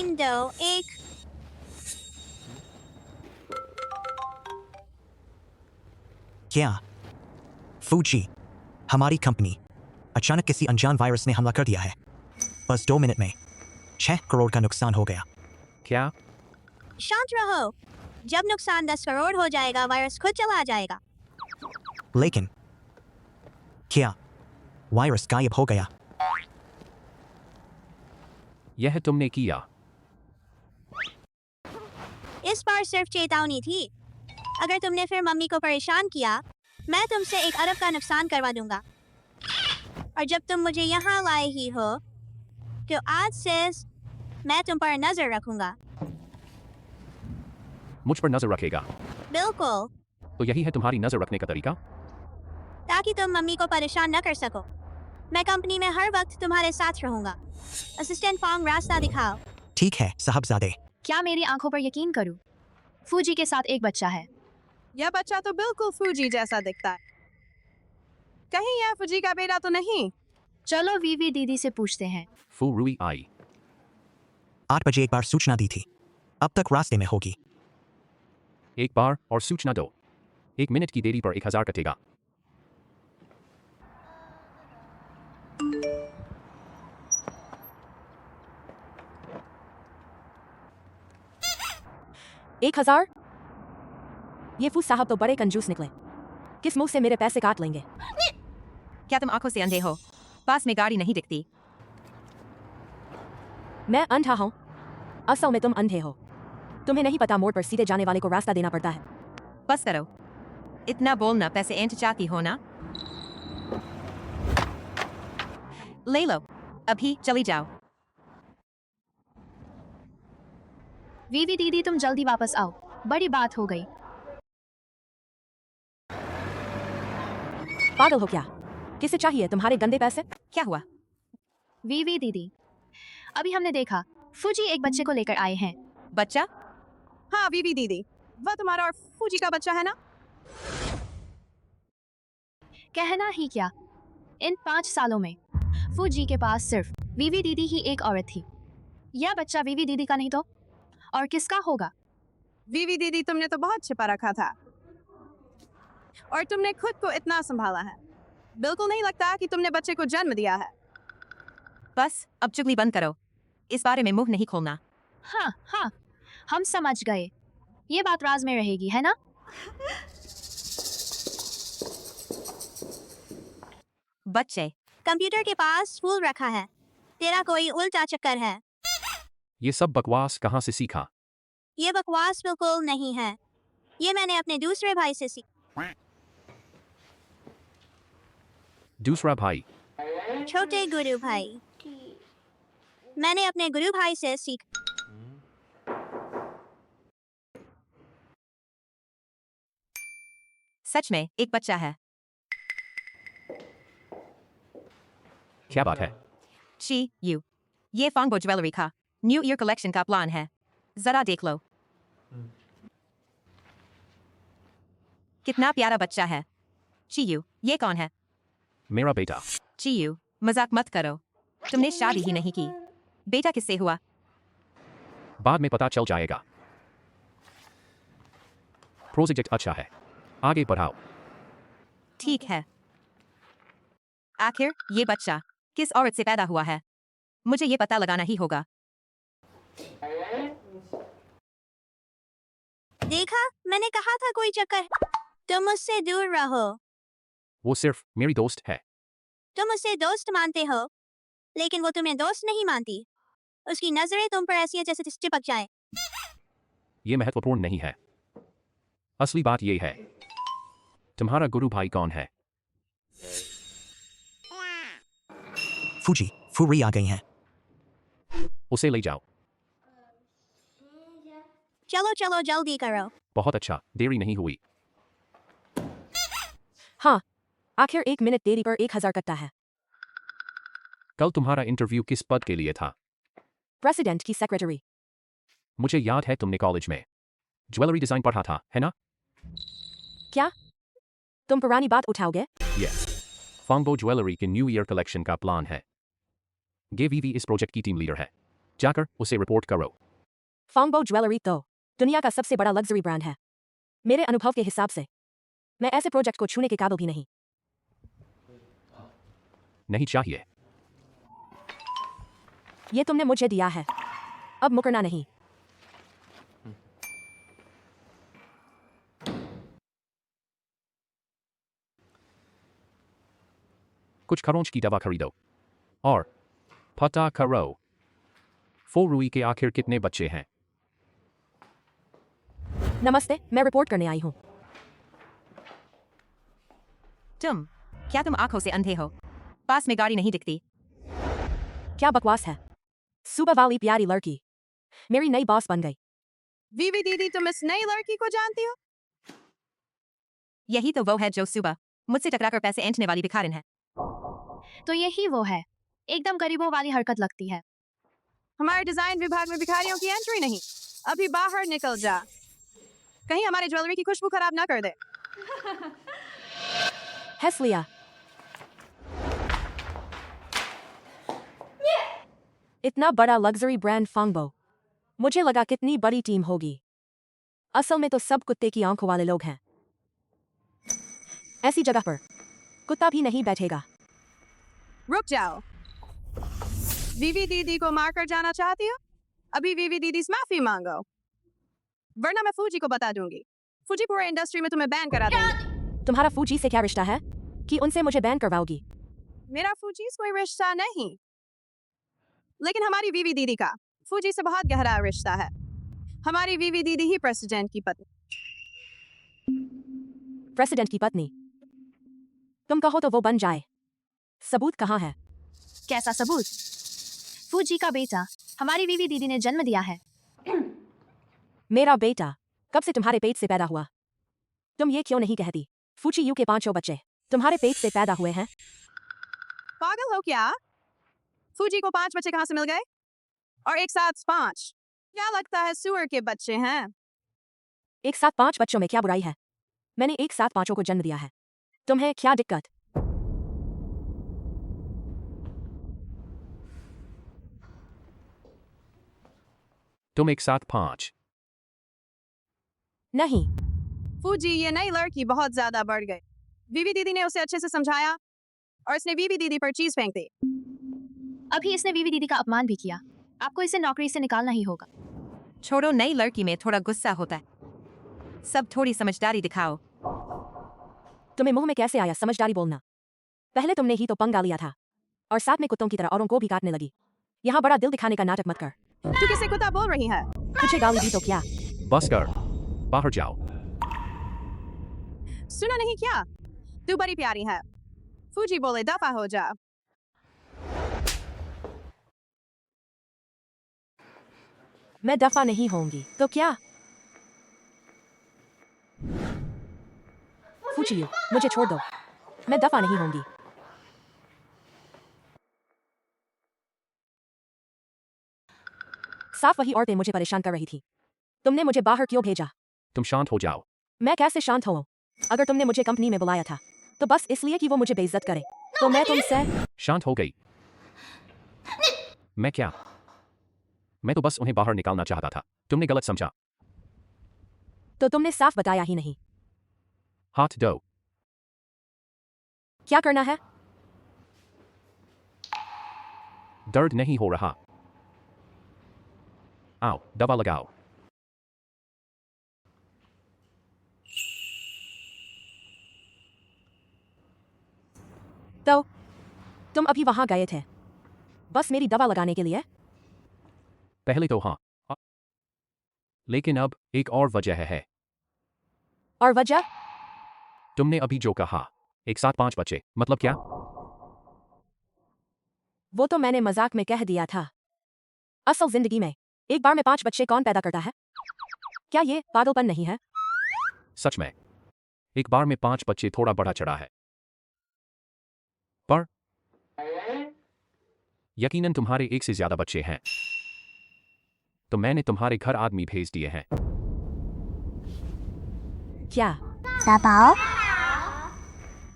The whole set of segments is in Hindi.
3 2 1 क्या फूजी हमारी कंपनी अचानक किसी अनजान वायरस ने हमला कर दिया है। बस 2 मिनट में 6 करोड़ का नुकसान हो गया। क्या? शांत रहो। जब नुकसान 10 करोड़ हो जाएगा वायरस खुद चला जाएगा। लेकिन क्या वायरस गायब हो गया? यह तुमने किया। इस बार सिर्फ चेतावनी थी। अगर तुमने फिर मम्मी को परेशान किया मैं तुमसे 1 अरब का नुकसान करवा दूंगा। और जब तुम मुझे यहाँ लाए ही हो तो आज से मैं तुम पर नजर रखूंगा। मुझ पर नजर रखेगा? बिल्कुल, तो यही है तुम्हारी नजर रखने का तरीका? ताकि तुम मम्मी को परेशान न कर सको। मैं कंपनी में हर वक्त तुम्हारे साथ रहूंगा। असिस्टेंट फांग रास्ता दिखाओ। ठीक है साहबजादे। क्या मेरी आंखों पर यकीन करूं? फूजी के साथ एक बच्चा है। यह बच्चा तो बिल्कुल फूजी जैसा दिखता है। कहीं यह फूजी का बेटा तो नहीं? चलो वीवी दीदी से पूछते हैं। फू रुई आई। 8 बजे एक बार सूचना दी थी, अब तक रास्ते में होगी। एक बार और सूचना दो। 1 मिनट की देरी पर 1000 कटेगा। एक 1000? ये फूस साहब तो बड़े कंजूस निकले। किस मुंह से मेरे पैसे काट लेंगे? क्या तुम आंखों से अंधे हो? पास में गाड़ी नहीं दिखती। मैं अंधा हूँ? असल में तुम अंधे हो। तुम्हें नहीं पता मोड़ पर सीधे जाने वाले को रास्ता देना पड़ता है। बस करो, इतना बोलना। पैसे एंट चाहती हो ना? ले लो, अभी चली जाओ। वीवी दीदी तुम जल्दी वापस आओ, बड़ी बात हो गई। पागल हो क्या? किसे चाहिए तुम्हारे गंदे पैसे? क्या हुआ? वीवी दीदी, अभी हमने देखा फूजी एक बच्चे को लेकर आए हैं। बच्चा? हाँ वीवी दीदी, वह तुम्हारा और फूजी का बच्चा है ना? कहना ही क्या, इन 5 सालों में फूजी के पास सिर्फ वीवी दीदी ही एक औरत थी। यह बच्चा वीवी दीदी का नहीं तो और किसका होगा? वीवी दीदी, तुमने तो बहुत छिपा रखा था और तुमने खुद को इतना संभाला है। बिल्कुल नहीं लगता कि तुमने बच्चे को जन्म दिया है। बस अब चुगली बंद करो, इस बारे में मुंह नहीं खोलना। हाँ हाँ, हम समझ गए। ये बात राज में रहेगी, है ना? बच्चे, कंप्यूटर के पास फूल रखा है। तेरा कोई उल्टा चक्कर है। ये सब बकवास कहाँ से सीखा? ये बकवास बिल्कुल नहीं है। ये मैंने अपने दूसरे भाई से सीखा। दूसरा भाई? छोटे गुरु भाई। मैंने अपने गुरु भाई से सीखा। सच में एक बच्चा है? क्या बात है? ची यू, ये फांगबो ज्वेलरी का न्यू ईयर कलेक्शन का प्लान है। जरा देख लो। कितना प्यारा बच्चा है। चीयू, ये कौन है? मेरा बेटा। चीयू, मजाक मत करो, तुमने शादी ही नहीं की। बेटा किससे हुआ? बाद में पता चल जाएगा। प्रोजेक्ट अच्छा है, आगे बढ़ाओ। ठीक है। आखिर ये बच्चा किस औरत से पैदा हुआ है? मुझे ये पता लगाना ही होगा। देखा, मैंने कहा था कोई चक्कर। तुम मुझसे दूर रहो। वो सिर्फ मेरी दोस्त है। तुम उसे दोस्त मानते हो, लेकिन वो तुम्हें दोस्त नहीं मानती। उसकी नजरें तुम पर ऐसी है जैसे चिपक जाए। ये महत्वपूर्ण नहीं है। असली बात ये है, तुम्हारा गुरु भाई कौन है? फूजी फूरी आ गई हैं। उसे ले जाओ। चलो चलो जल्दी करो। बहुत अच्छा, देरी नहीं हुई। हाँ, आखिर 1 मिनट देरी पर 1000 कटता है। कल तुम्हारा इंटरव्यू किस पद के लिए था? प्रेसिडेंट की सेक्रेटरी। मुझे याद है तुमने कॉलेज में ज्वेलरी डिजाइन पढ़ा था, है ना? क्या तुम पुरानी बात उठाओगे? यस, फांगबो ज्वेलरी के न्यू ईयर कलेक्शन का प्लान है। गे वीवी इस प्रोजेक्ट की टीम लीडर है। जाकर उसे रिपोर्ट करो। फॉन्गबो ज्वेलरी तो दुनिया का सबसे बड़ा लग्जरी ब्रांड है। मेरे अनुभव के हिसाब से मैं ऐसे प्रोजेक्ट को छूने के काबिल भी नहीं। नहीं चाहिए। ये तुमने मुझे दिया है, अब मुकरना नहीं। कुछ खरोंच की दवा खरीदो और पता करो फोरुई के आखिर कितने बच्चे हैं। नमस्ते, मैं रिपोर्ट करने आई हूँ। क्या तुम आंखों से अंधे हो? पास में गाड़ी नहीं दिखती। क्या बकवास है। सुबह वाली प्यारी लड़की मेरी नई बॉस बन गई। वीवी दीदी, तुम इस नई लड़की को जानती हो? यही तो वो है जो सुबह मुझसे टकराकर पैसे ऐंठने वाली भिखारिन है। तो यही वो है, एकदम गरीबों वाली हरकत लगती है। हमारे डिजाइन विभाग में भिखारियों की एंट्री नहीं। अभी बाहर निकल जा, कहीं हमारे ज्वेलरी की खुशबू खराब ना कर दे। हेस्लिया, इतना बड़ा लग्जरी ब्रांड फॉन्गबो, मुझे लगा कितनी बड़ी टीम होगी। असल में तो सब कुत्ते की आंखों वाले लोग हैं। ऐसी जगह पर कुत्ता भी नहीं बैठेगा। रुक जाओ, वीवी दीदी को मारकर जाना चाहती हो? अभी वीवी दीदी से माफी मांगो, वरना मैं फूजी को बता दूंगी। फूजी पूरे इंडस्ट्री में तुम्हें बैन करा देंगे। तुम्हारा फूजी से क्या रिश्ता है कि उनसे मुझे बैन करवाओगी? मेरा फूजी से कोई रिश्ता नहीं, लेकिन हमारी वीवी दीदी का फूजी से बहुत गहरा रिश्ता है। हमारी वीवी दीदी ही प्रेसिडेंट की पत्नी। प्रेसिडेंट की पत्नी? तुम कहो तो वो बन जाए। सबूत कहाँ है? कैसा सबूत? फूजी का बेटा हमारी वीवी दीदी ने जन्म दिया है। मेरा बेटा कब से तुम्हारे पेट से पैदा हुआ? तुम ये क्यों नहीं कहती? फूची यू के 5 बच्चे तुम्हारे पेट से पैदा हुए हैं। पागल हो क्या? फूजी को 5 बच्चे कहाँ से मिल गए? और एक साथ 5? क्या लगता है सुअर के बच्चे हैं? एक साथ 5 बच्चों में क्या बुराई है? मैंने एक साथ 5 को जन्म दिया है। तुम्हें क्या दिक्कत? तुम एक साथ 5? नहीं। फूजी, ये नई लड़की बहुत ज्यादा बढ़ गई। वीवी दीदी ने उसे अच्छे से समझाया और इसने वीवी दीदी पर चीज फेंक दी। अभी इसने वीवी दीदी का अपमान भी किया। आपको इसे नौकरी से निकालना ही होगा। छोड़ो, नई लड़की में थोड़ा गुस्सा होता है। सब थोड़ी समझदारी दिखाओ। तुम्हें मुंह में कैसे आया समझदारी बोलना? पहले तुमने ही तो पंगा लिया था और साथ में कुत्तों की तरह औरों को भी काटने लगी। यहाँ बड़ा दिल दिखाने का नाटक मत कर। तू किसे कुत्ता बोल रही है? तुझे गाली दी तो क्या? बस कर, बाहर जाओ। सुना नहीं क्या? तू बड़ी प्यारी है। फूजी बोले दफा हो जा। मैं दफा नहीं होंगी तो क्या? फूची यू, मुझे छोड़ दो। मैं दफा नहीं होंगी। साफ वही औरतें मुझे परेशान कर रही थी। तुमने मुझे बाहर क्यों भेजा? तुम शांत हो जाओ। मैं कैसे शांत हूँ? अगर तुमने मुझे कंपनी में बुलाया था तो बस इसलिए कि वो मुझे बेइज्जत करे, तो मैं तुमसे। शांत हो गई? मैं क्या? मैं तो बस उन्हें बाहर निकालना चाहता था। तुमने गलत समझा। तो तुमने साफ बताया ही नहीं। हाथ दो। क्या करना है? दर्द नहीं हो रहा? आओ, दवा लगाओ। तो तुम अभी वहां गए थे बस मेरी दवा लगाने के लिए? पहले तो हाँ, लेकिन अब एक और वजह है। और वजह? तुमने अभी जो कहा, एक साथ 5 बच्चे, मतलब क्या? वो तो मैंने मजाक में कह दिया था। असल जिंदगी में एक बार में 5 बच्चे कौन पैदा करता है? क्या ये पागलपन नहीं है? सच में एक बार में 5 बच्चे थोड़ा बढ़ा चढ़ा है, पर यकीनन तुम्हारे एक से ज्यादा बच्चे हैं, तो मैंने तुम्हारे घर आदमी भेज दिए हैं। क्या? दबाओ।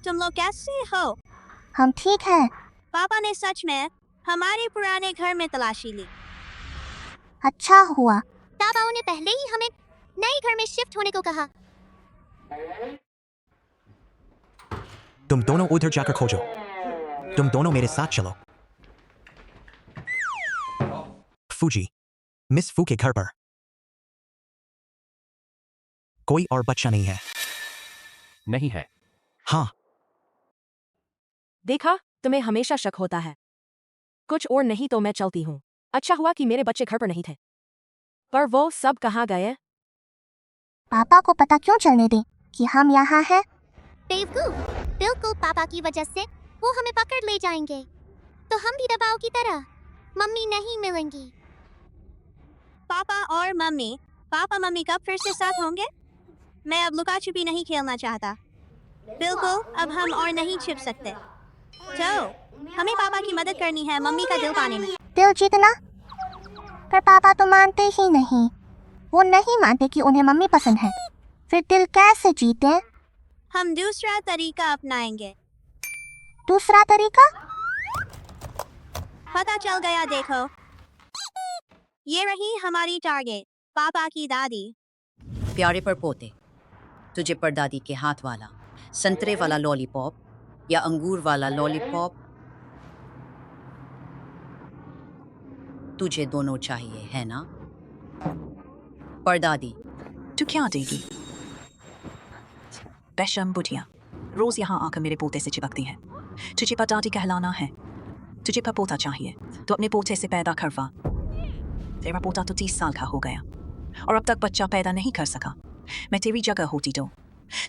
तुम लोग कैसे हो? हम ठीक हैं। पापा ने सच में हमारे पुराने घर में तलाशी ली। अच्छा हुआ। ताबाओं ने पहले ही हमें नए घर में शिफ्ट होने को कहा। तुम दोनों उधर जाकर खोजो। तुम दोनों मेरे साथ चलो। फूजी, मिस फू के घर पर कोई और बच्चा नहीं है। नहीं है। हाँ, देखा, तुम्हें हमेशा शक होता है। कुछ और नहीं तो मैं चलती हूँ। अच्छा हुआ कि मेरे बच्चे घर पर नहीं थे। पर वो सब कहाँ गए? पापा को पता क्यों चलने दे कि हम यहाँ हैं? बेवकूफ, बिल्कुल पापा की वजह से वो हमें पकड़ ले जाएंगे। तो हम भी दबाव की तरह मम्मी नहीं मिलेंगी। पापा और मम्मी, पापा मम्मी कब फिर से साथ होंगे? मैं अब लुका छुपी नहीं खेलना चाहता। बिल्कुल, अब हम और नहीं छिप सकते। तो हमें पापा की मदद करनी है मम्मी का दिल पाने में। दिल जीतना? पर पापा तो मानते ही नहीं। वो नहीं मानते कि उन्हें मम्मी पसंद है। फिर दिल कैसे जीते? हम दूसरा तरीका अपनाएंगे। दूसरा तरीका? पता चल गया, देखो। ये रही हमारी टारगेट, पापा की दादी। प्यारे पर पोते, तुझे परदादी के हाथ वाला संतरे वाला लॉलीपॉप या अंगूर वाला लॉलीपॉप, तुझे दोनों चाहिए है ना? परदादी, तू क्या देगी? बेशम बुढ़िया, रोज यहाँ आकर मेरे पोते से चिपकती है। तुझे परदादी कहलाना है। तुझे पर पोता चाहिए तो अपने पोते से पैदा करवा। तेरा पोता तो 30 साल का हो गया और अब तक बच्चा पैदा नहीं कर सका। मैं तेरी जगह होती तो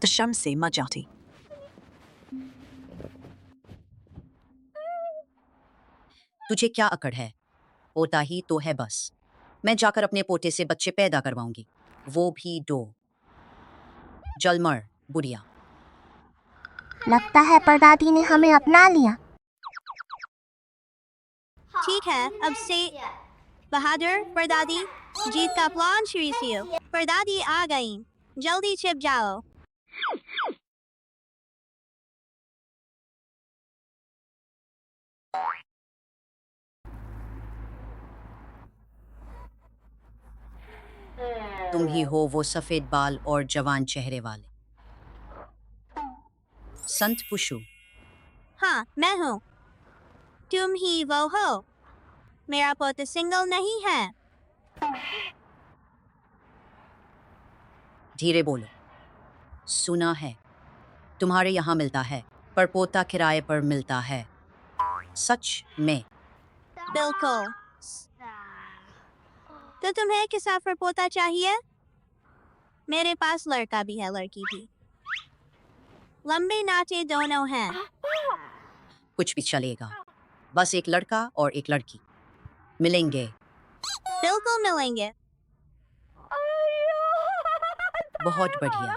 शर्म से मर जाती। तुझे क्या अकड़ है? पोता ही तो है बस। मैं जाकर अपने पोते से बच्चे पैदा करवाऊंगी, वो भी 2। जलमर बुढ़िया। लगता है परदादी ने हमें अपना लिया। ठीक है, अब से बहादुर परदादी, जीत का प्लान शुरू कियो। परदादी आ गई, जल्दी छिप जाओ। तुम ही हो वो सफेद बाल और जवान चेहरे वाले संत पुशु? हाँ, मैं हूँ। तुम ही वो हो। मेरा पोता सिंगल नहीं है। धीरे बोलो। सुना है तुम्हारे यहाँ मिलता है, पर पोता किराए पर मिलता है। सच में? बिल्कुल। तो तुम्हें किसा पर पोता चाहिए? मेरे पास लड़का भी है, लड़की भी। लंबे नाचे दोनों हैं। कुछ भी चलेगा, बस एक लड़का और एक लड़की मिलेंगे। बिल्कुल मिलेंगे। बहुत बढ़िया।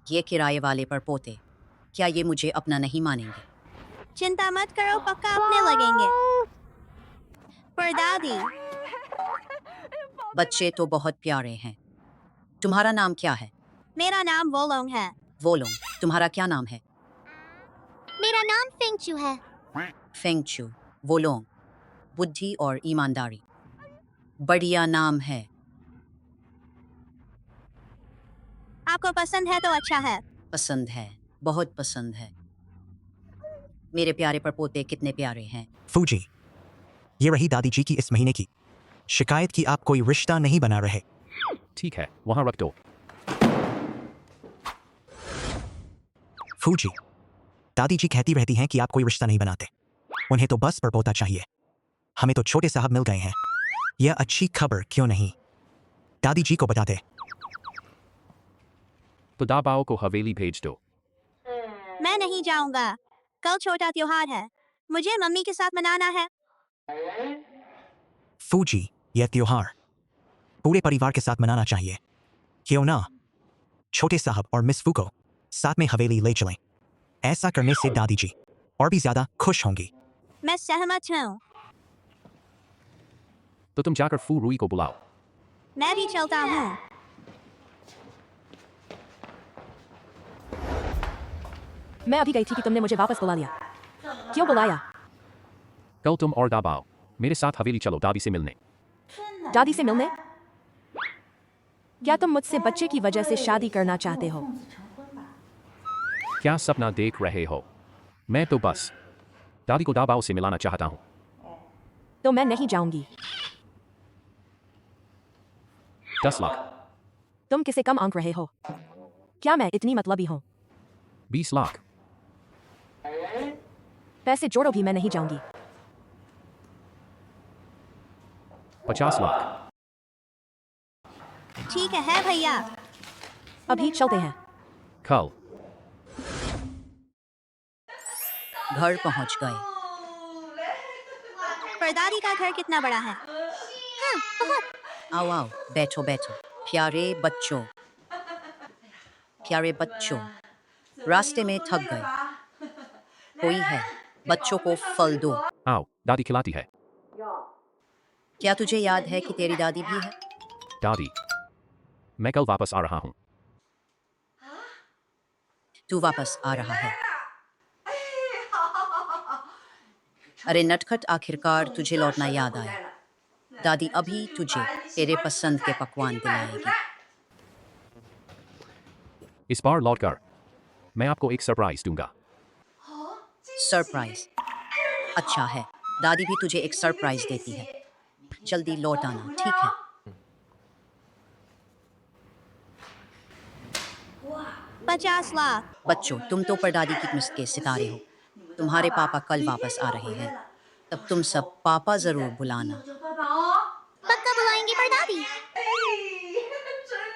ये किराए वाले पर पोते, क्या ये मुझे अपना नहीं मानेंगे? चिंता मत करो, पक्का अपने लगेंगे। परदादी, बच्चे तो बहुत प्यारे हैं। तुम्हारा नाम क्या है? मेरा नाम वोलोंग है। वोलोंग, तुम्हारा क्या नाम है? मेरा नाम फेंगचू है। फेंगचू, वोलोंग, बुद्धि और ईमानदारी। बढ़िया नाम है। आपको पसंद है तो अच्छा है। पसंद है, बहुत पसंद है। मेरे प्यारे पर पोते कितने प्यारे हैं। फूजी, ये रही दादी जी की इस महीने की शिकायत कि आप कोई रिश्ता नहीं बना रहे। ठीक है, वहाँ रख दो। फूजी, दादी जी कहती रहती हैं कि आप कोई रिश्ता नहीं बनाते। उन्हें तो बस परपोता चाहिए। हमें तो छोटे साहब मिल गए हैं। यह अच्छी खबर क्यों नहीं? दादी जी को बता दे। तो दाबाओ को हवेली भेज दो। मैं नहीं जाऊंगा। कल छोटा त्योहार है, मुझे मम्मी के साथ मनाना है। फूजी, यह त्योहार पूरे परिवार के साथ मनाना चाहिए। क्यों ना छोटे साहब और मिस फू को साथ में हवेली ले चलें। ऐसा करने से दादी जी और भी ज्यादा खुश होंगी। मैं सहमत हूँ। तो तुम जाकर फू रुई को बुलाओ। मैं भी चलता हूँ। मैं अभी गई थी कि तुमने मुझे वापस बुला लिया। क्यों बुलाया? कल तुम और दाबाओ मेरे साथ हवेली चलो दादी से मिलने। दादी से मिलने? क्या तुम मुझसे बच्चे की वजह से शादी करना चाहते हो? क्या सपना देख रहे हो? मैं तो बस दादी को दाबाओ से मिलाना चाहता हूँ। तो मैं नहीं जाऊंगी। 10 लाख, तुम किसे कम आंक रहे हो? क्या मैं इतनी मतलबी हूँ? 20 लाख, पैसे जोड़ो भी मैं नहीं जाऊंगी। 50 लाख, ठीक है भैया। अभी चलते हैं। कल। घर पहुंच गए। परदादी का घर कितना बड़ा है? हाँ, बहुत। आओ आओ, बैठो बैठो। प्यारे बच्चों, प्यारे बच्चों, रास्ते में थक गए। कोई है, बच्चों को फल दो। आओ, दादी खिलाती है। क्या तुझे याद है कि तेरी दादी भी है? दादी, मैं कल वापस आ रहा हूँ। तू वापस आ रहा है? अरे नटखट, आखिरकार तुझे लौटना याद आया। दादी अभी तुझे तेरे पसंद के पकवान दिलाएगी। इस बार लौटकर मैं आपको एक सरप्राइज दूंगा। सरप्राइज? अच्छा है, दादी भी तुझे एक सरप्राइज देती है। जल्दी लौट आना, ठीक है? $50 लाख। बच्चों, तुम तो परदादी की किस्मत के सितारे हो। तुम्हारे पापा कल वापस आ रहे हैं। तब तुम सब पापा जरूर बुलाना। पक्का बुलाएंगे परदादी।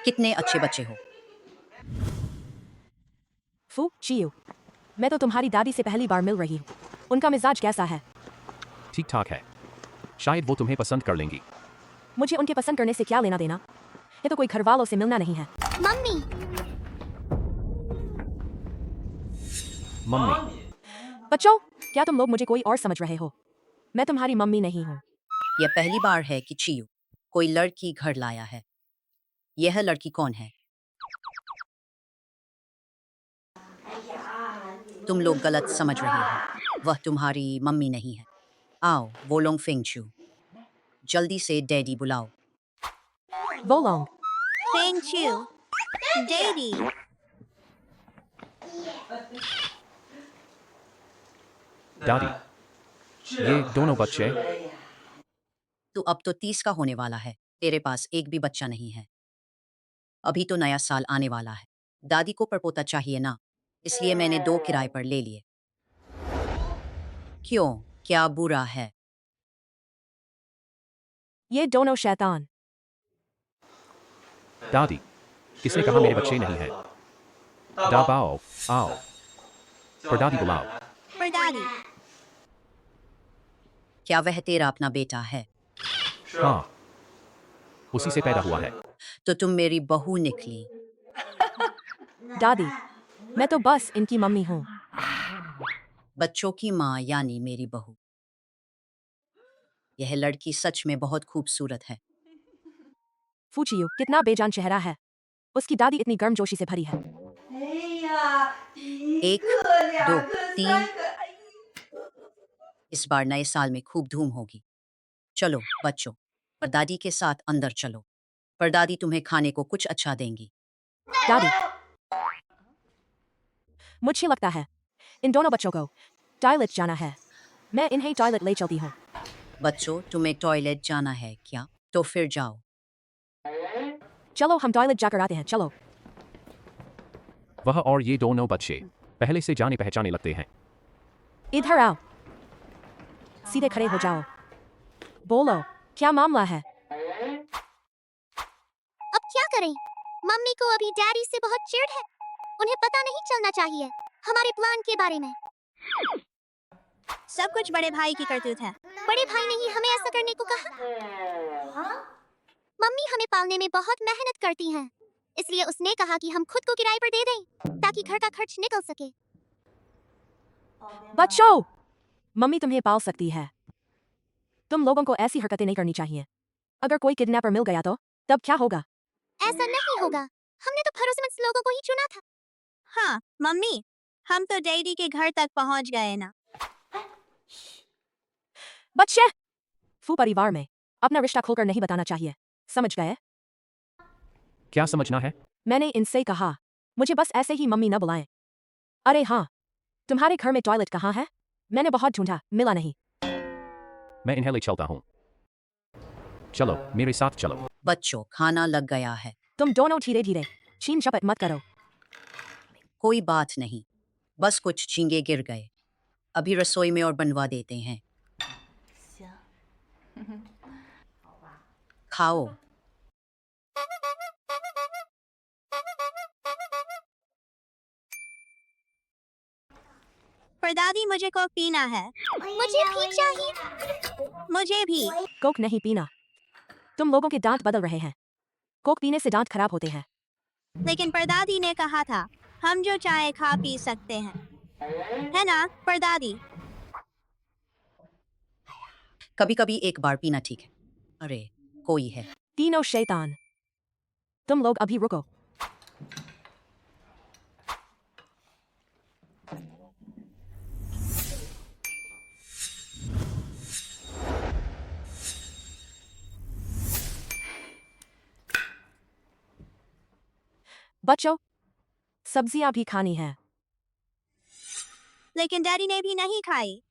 कितने अच्छे बच्चे हो। फू चियो, मैं तो तुम्हारी दादी से पहली बार मिल रही हूँ। उनका मिजाज कैसा है? ठीक ठाक है, शायद वो तुम्हें पसंद कर लेंगी। मुझे उनके पसंद करने से क्या लेना देना? ये तो कोई घर वालों से मिलना नहीं है। मम्मी, मम्मी, बच्चों, क्या तुम लोग मुझे कोई और समझ रहे हो? मैं तुम्हारी मम्मी नहीं हूँ। यह पहली बार है कि चियो कोई लड़की घर लाया है। यह लड़की कौन है? तुम लोग गलत समझ रहे हो। वह तुम्हारी मम्मी नहीं है। आओ, वोलोंग फिंगचू, जल्दी से डैडी बुलाओ। वोलोंग, थैंक यू डैडी। दादी, ये दोनों बच्चे। तू अब तो 30 का होने वाला है। तेरे पास एक भी बच्चा नहीं है। अभी तो नया साल आने वाला है। दादी को परपोता चाहिए ना, इसलिए मैंने 2 किराए पर ले लिए। क्यों, क्या बुरा है? ये दोनों शैतान। दादी, किसने कहा मेरे बच्चे नहीं हैं? दाबाओ, आओ, परदादी बुलाओ। परदादी, क्या वह तेरा अपना बेटा है? हाँ, उसी से पैदा हुआ है। तो तुम मेरी बहू निकली। दादी, मैं तो बस इनकी मम्मी हूँ। बच्चों की माँ यानी मेरी बहू। यह लड़की सच में बहुत खूबसूरत है। फूचियो, कितना बेजान चेहरा है। उसकी दादी इतनी गर्मजोशी से भरी है। 1, 2, 3। इस बार नए साल में खूब धूम होगी। चलो बच्चों, परदादी के साथ अंदर चलो। परदादी तुम्हें खाने को कुछ अच्छा देंगी। दादी, मुझे लगता है इन दोनों बच्चों को टॉयलेट जाना है। मैं इन्हें टॉयलेट ले चलती हूँ। बच्चों, तुम्हें टॉयलेट जाना है क्या? तो फिर जाओ। चलो हम टॉयलेट जाकर आते हैं, चलो। वह और ये दोनों बच्चे पहले से जाने पहचाने लगते हैं। इधर आओ, सीधे खड़े हो जाओ। बोलो, क्या मामला है? अब क्या करें? मम्मी को अभी डैडी से बहुत चिढ़ है। उन्हें पता नहीं चलना चाहिए हमारे प्लान के बारे में। सब कुछ बड़े भाई की करतूत है। बड़े भाई ने ही हमें ऐसा करने को कहा। मम्मी हमें पालने में बहुत मेहनत करती हैं, इसलिए उसने कहा कि हम खुद को किराए पर दे दें ताकि घर का खर्च निकल सके। बच्चों, मम्मी तुम्हें पाल सकती है। तुम लोगों को ऐसी हरकतें नहीं करनी चाहिए। अगर कोई किडनैपर मिल गया तो तब क्या होगा? ऐसा नहीं होगा। हमने तो भरोसेमंद लोगों को ही चुना था। हाँ मम्मी, हम तो डैडी के घर तक पहुंच गए ना। बच्चे, फू परिवार में अपना रिश्ता खोलकर नहीं बताना चाहिए, समझ गए? क्या समझना है? मैंने इनसे कहा मुझे बस ऐसे ही मम्मी न बुलाएं। अरे हाँ, तुम्हारे घर में टॉयलेट कहाँ है? मैंने बहुत ढूंढा, मिला नहीं। मैं इन्हें ले चलता हूँ। चलो मेरे साथ चलो। बच्चों, खाना लग गया है। तुम दोनों धीरे धीरे छीन झपट मत करो। कोई बात नहीं, बस कुछ झींगे गिर गए। अभी रसोई में और बनवा देते हैं। खाओ। परदादी मुझे कोक पीना है। मुझे भी चाहिए। मुझे भी। कोक नहीं पीना। तुम लोगों के दांत बदल रहे हैं। कोक पीने से दांत खराब होते हैं। लेकिन परदादी ने कहा था हम जो चाहे खा पी सकते हैं, है ना परदादी? कभी कभी एक बार पीना ठीक है। अरे कोई है। तीनों शैतान। तुम लोग अभी रुको। बच्चों, सब्जियां भी खानी है। लेकिन डैडी ने भी नहीं खाई।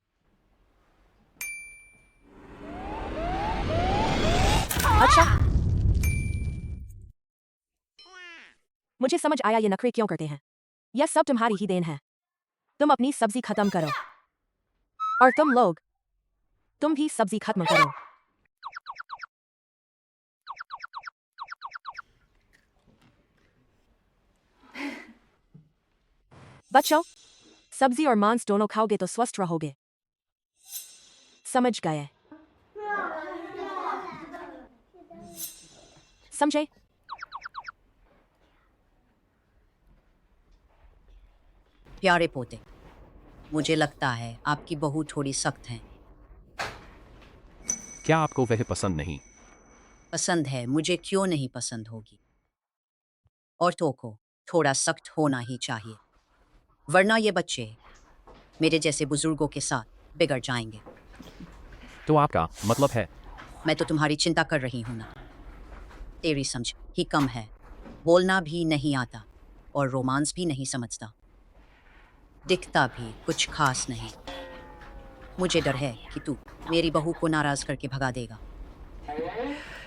अच्छा, मुझे समझ आया ये नखरे क्यों करते हैं। यह सब तुम्हारी ही देन है। तुम अपनी सब्जी खत्म करो। और तुम लोग, तुम भी सब्जी खत्म करो। बच्चों, सब्जी और मांस दोनों खाओगे तो स्वस्थ रहोगे। समझ गए? समझे? प्यारे पोते, मुझे लगता है आपकी बहू थोड़ी सख्त है। क्या आपको वह पसंद नहीं? पसंद है, मुझे क्यों नहीं पसंद होगी। औरतों को थोड़ा सख्त होना ही चाहिए, वरना ये बच्चे मेरे जैसे बुजुर्गों के साथ बिगड़ जाएंगे। तो आपका मतलब है? मैं तो तुम्हारी चिंता कर रही हूं ना। तेरी समझ ही कम है, बोलना भी नहीं आता और रोमांस भी नहीं समझता, दिखता भी कुछ खास नहीं। मुझे डर है कि तू मेरी बहू को नाराज करके भगा देगा,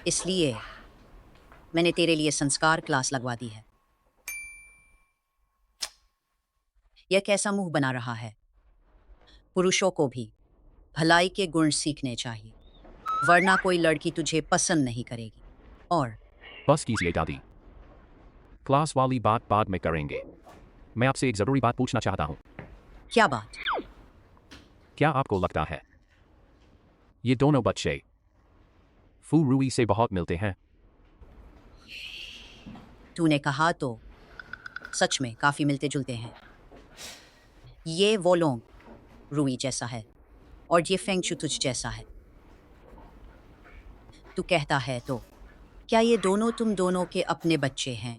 इसलिए मैंने तेरे लिए संस्कार क्लास लगवा दी है। यह कैसा मुंह बना रहा है? पुरुषों को भी भलाई के गुण सीखने चाहिए, वरना कोई लड़की तुझे पसंद नहीं करेगी। और बस कीजिए दादी, क्लास वाली बात बाद में करेंगे। मैं आपसे एक जरूरी बात पूछना चाहता हूँ। क्या बात? क्या आपको लगता है ये दोनों बच्चे फू रूई से बहुत मिलते हैं? तूने कहा तो सच में काफी मिलते जुलते हैं। ये वो लोंग रूई जैसा है और ये फेंगशु तुझ जैसा है। तू कहता है तो क्या ये दोनों तुम दोनों के अपने बच्चे हैं?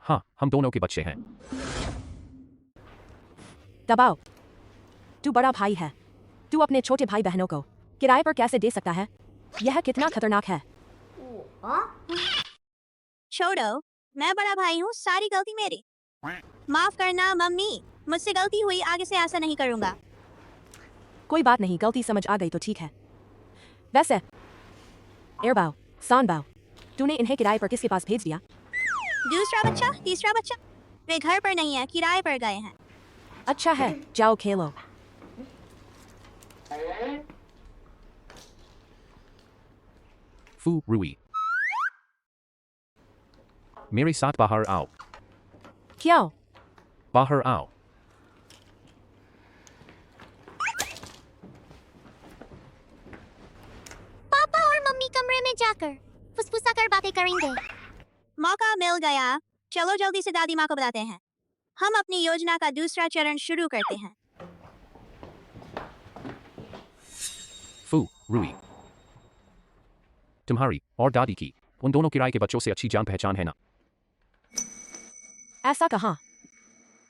हाँ, हम दोनों के बच्चे हैं। दबाओ। तू बड़ा भाई है। तू अपने छोटे भाई बहनों को किराए पर कैसे दे सकता है? यह कितना खतरनाक है। छोड़ो, मैं बड़ा भाई हूँ, सारी गलती मेरी। माफ करना मम्मी, मुझसे गलती हुई, आगे से ऐसा नहीं करूँगा। कोई बात नहीं, गलती समझ आ गई तो ठीक है। वैसे एयरबाओ, सानबाओ, तूने इन्हें किराए पर किसके पास भेज दिया? दूसरा बच्चा, तीसरा बच्चा, वे घर पर नहीं है, किराए पर गए हैं। अच्छा है, जाओ खेलो। फू रूई, मेरे साथ बाहर आओ। क्यों? बाहर आओ। पापा और मम्मी कमरे में जाकर फुसफुसा कर बातें करेंगे। मौका मिल गया, चलो जल्दी से दादी माँ को बताते हैं। हम अपनी योजना का दूसरा चरण शुरू करते हैं। फू रूई, तुम्हारी और दादी की उन दोनों किराए के बच्चों से अच्छी जान पहचान है ना? ऐसा कहाँ?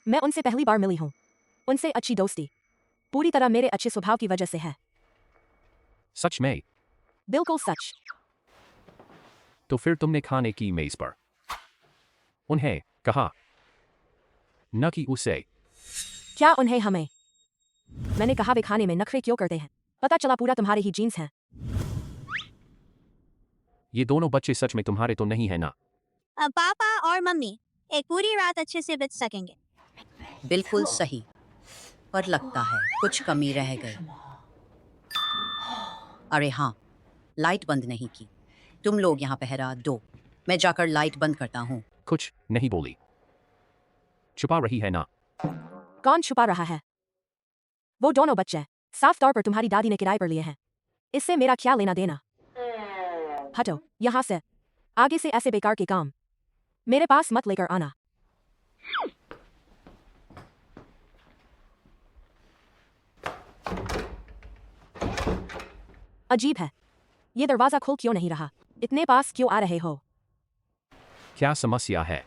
मैं उनसे पहली बार मिली हूँ। उनसे अच्छी दोस्ती पूरी तरह मेरे अच्छे स्वभाव की वजह से है। सच में? बिल्कुल सच। तो फिर तुमने खाने की मेज पर उन्हें कहा न कि उसे। क्या उन्हें हमें? मैंने कहा वे खाने में नखरे क्यों करते हैं। पता चला पूरा तुम्हारे ही जीन्स हैं। ये दोनों बच्चे सच में तुम्हारे तो नहीं है ना? अब पापा और मम्मी एक पूरी रात अच्छे से बिता सकेंगे। बिल्कुल सही, पर लगता है कुछ कमी रह गई। अरे हाँ, लाइट बंद नहीं की। तुम लोग यहाँ पहरा दो, मैं जाकर लाइट बंद करता हूँ। कुछ नहीं बोली। छुपा रही है ना? कौन छुपा रहा है? वो दोनों बच्चे साफ तौर पर तुम्हारी दादी ने किराए पर लिए हैं। इससे मेरा क्या लेना देना? हटो यहाँ से। आगे से ऐसे बेकार के काम मेरे पास मत लेकर आना। अजीब है, ये दरवाजा खुल क्यों नहीं रहा? इतने पास क्यों आ रहे हो? क्या समस्या है?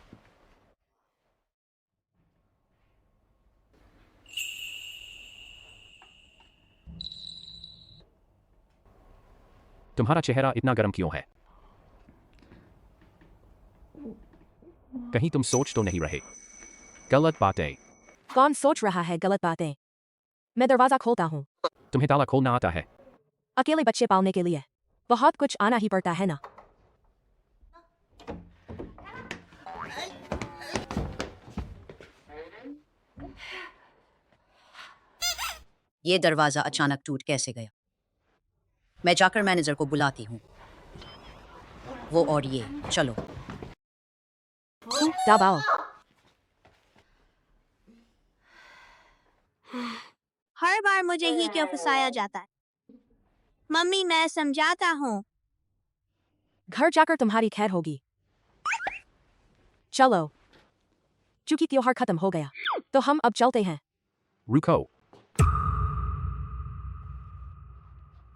तुम्हारा चेहरा इतना गर्म क्यों है? कहीं तुम सोच तो नहीं रहे गलत बातें? कौन सोच रहा है गलत बातें? मैं दरवाजा खोलता हूँ। तुम्हें ताला खोलना आता है? अकेले बच्चे पालने के लिए बहुत कुछ आना ही पड़ता है ना। ये दरवाजा अचानक टूट कैसे गया? मैं जाकर मैनेजर को बुलाती हूँ। वो और ये, चलो। दबाओ। हर बार मुझे ही क्यों फंसाया जाता है? मम्मी मैं समझाता हूँ। घर जाकर तुम्हारी खैर होगी। चलो, चूंकि त्योहार खत्म हो गया तो हम अब चलते हैं। रुको,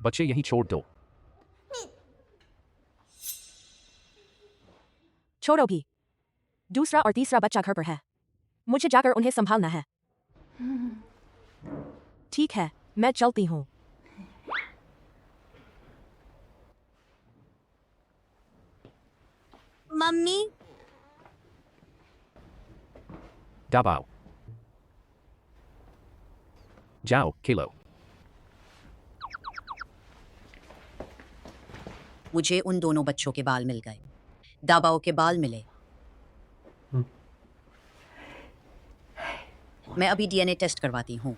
बच्चे यहीं छोड़ दो। छोड़ो भी। दूसरा और तीसरा बच्चा घर पर है, मुझे जाकर उन्हें संभालना है। ठीक है, मैं चलती हूँ। मम्मी दबाओ। जाओ खेलो। मुझे उन दोनों बच्चों के बाल मिल गए। दाबाओ के बाल मिले। मैं अभी डीएनए टेस्ट करवाती हूँ।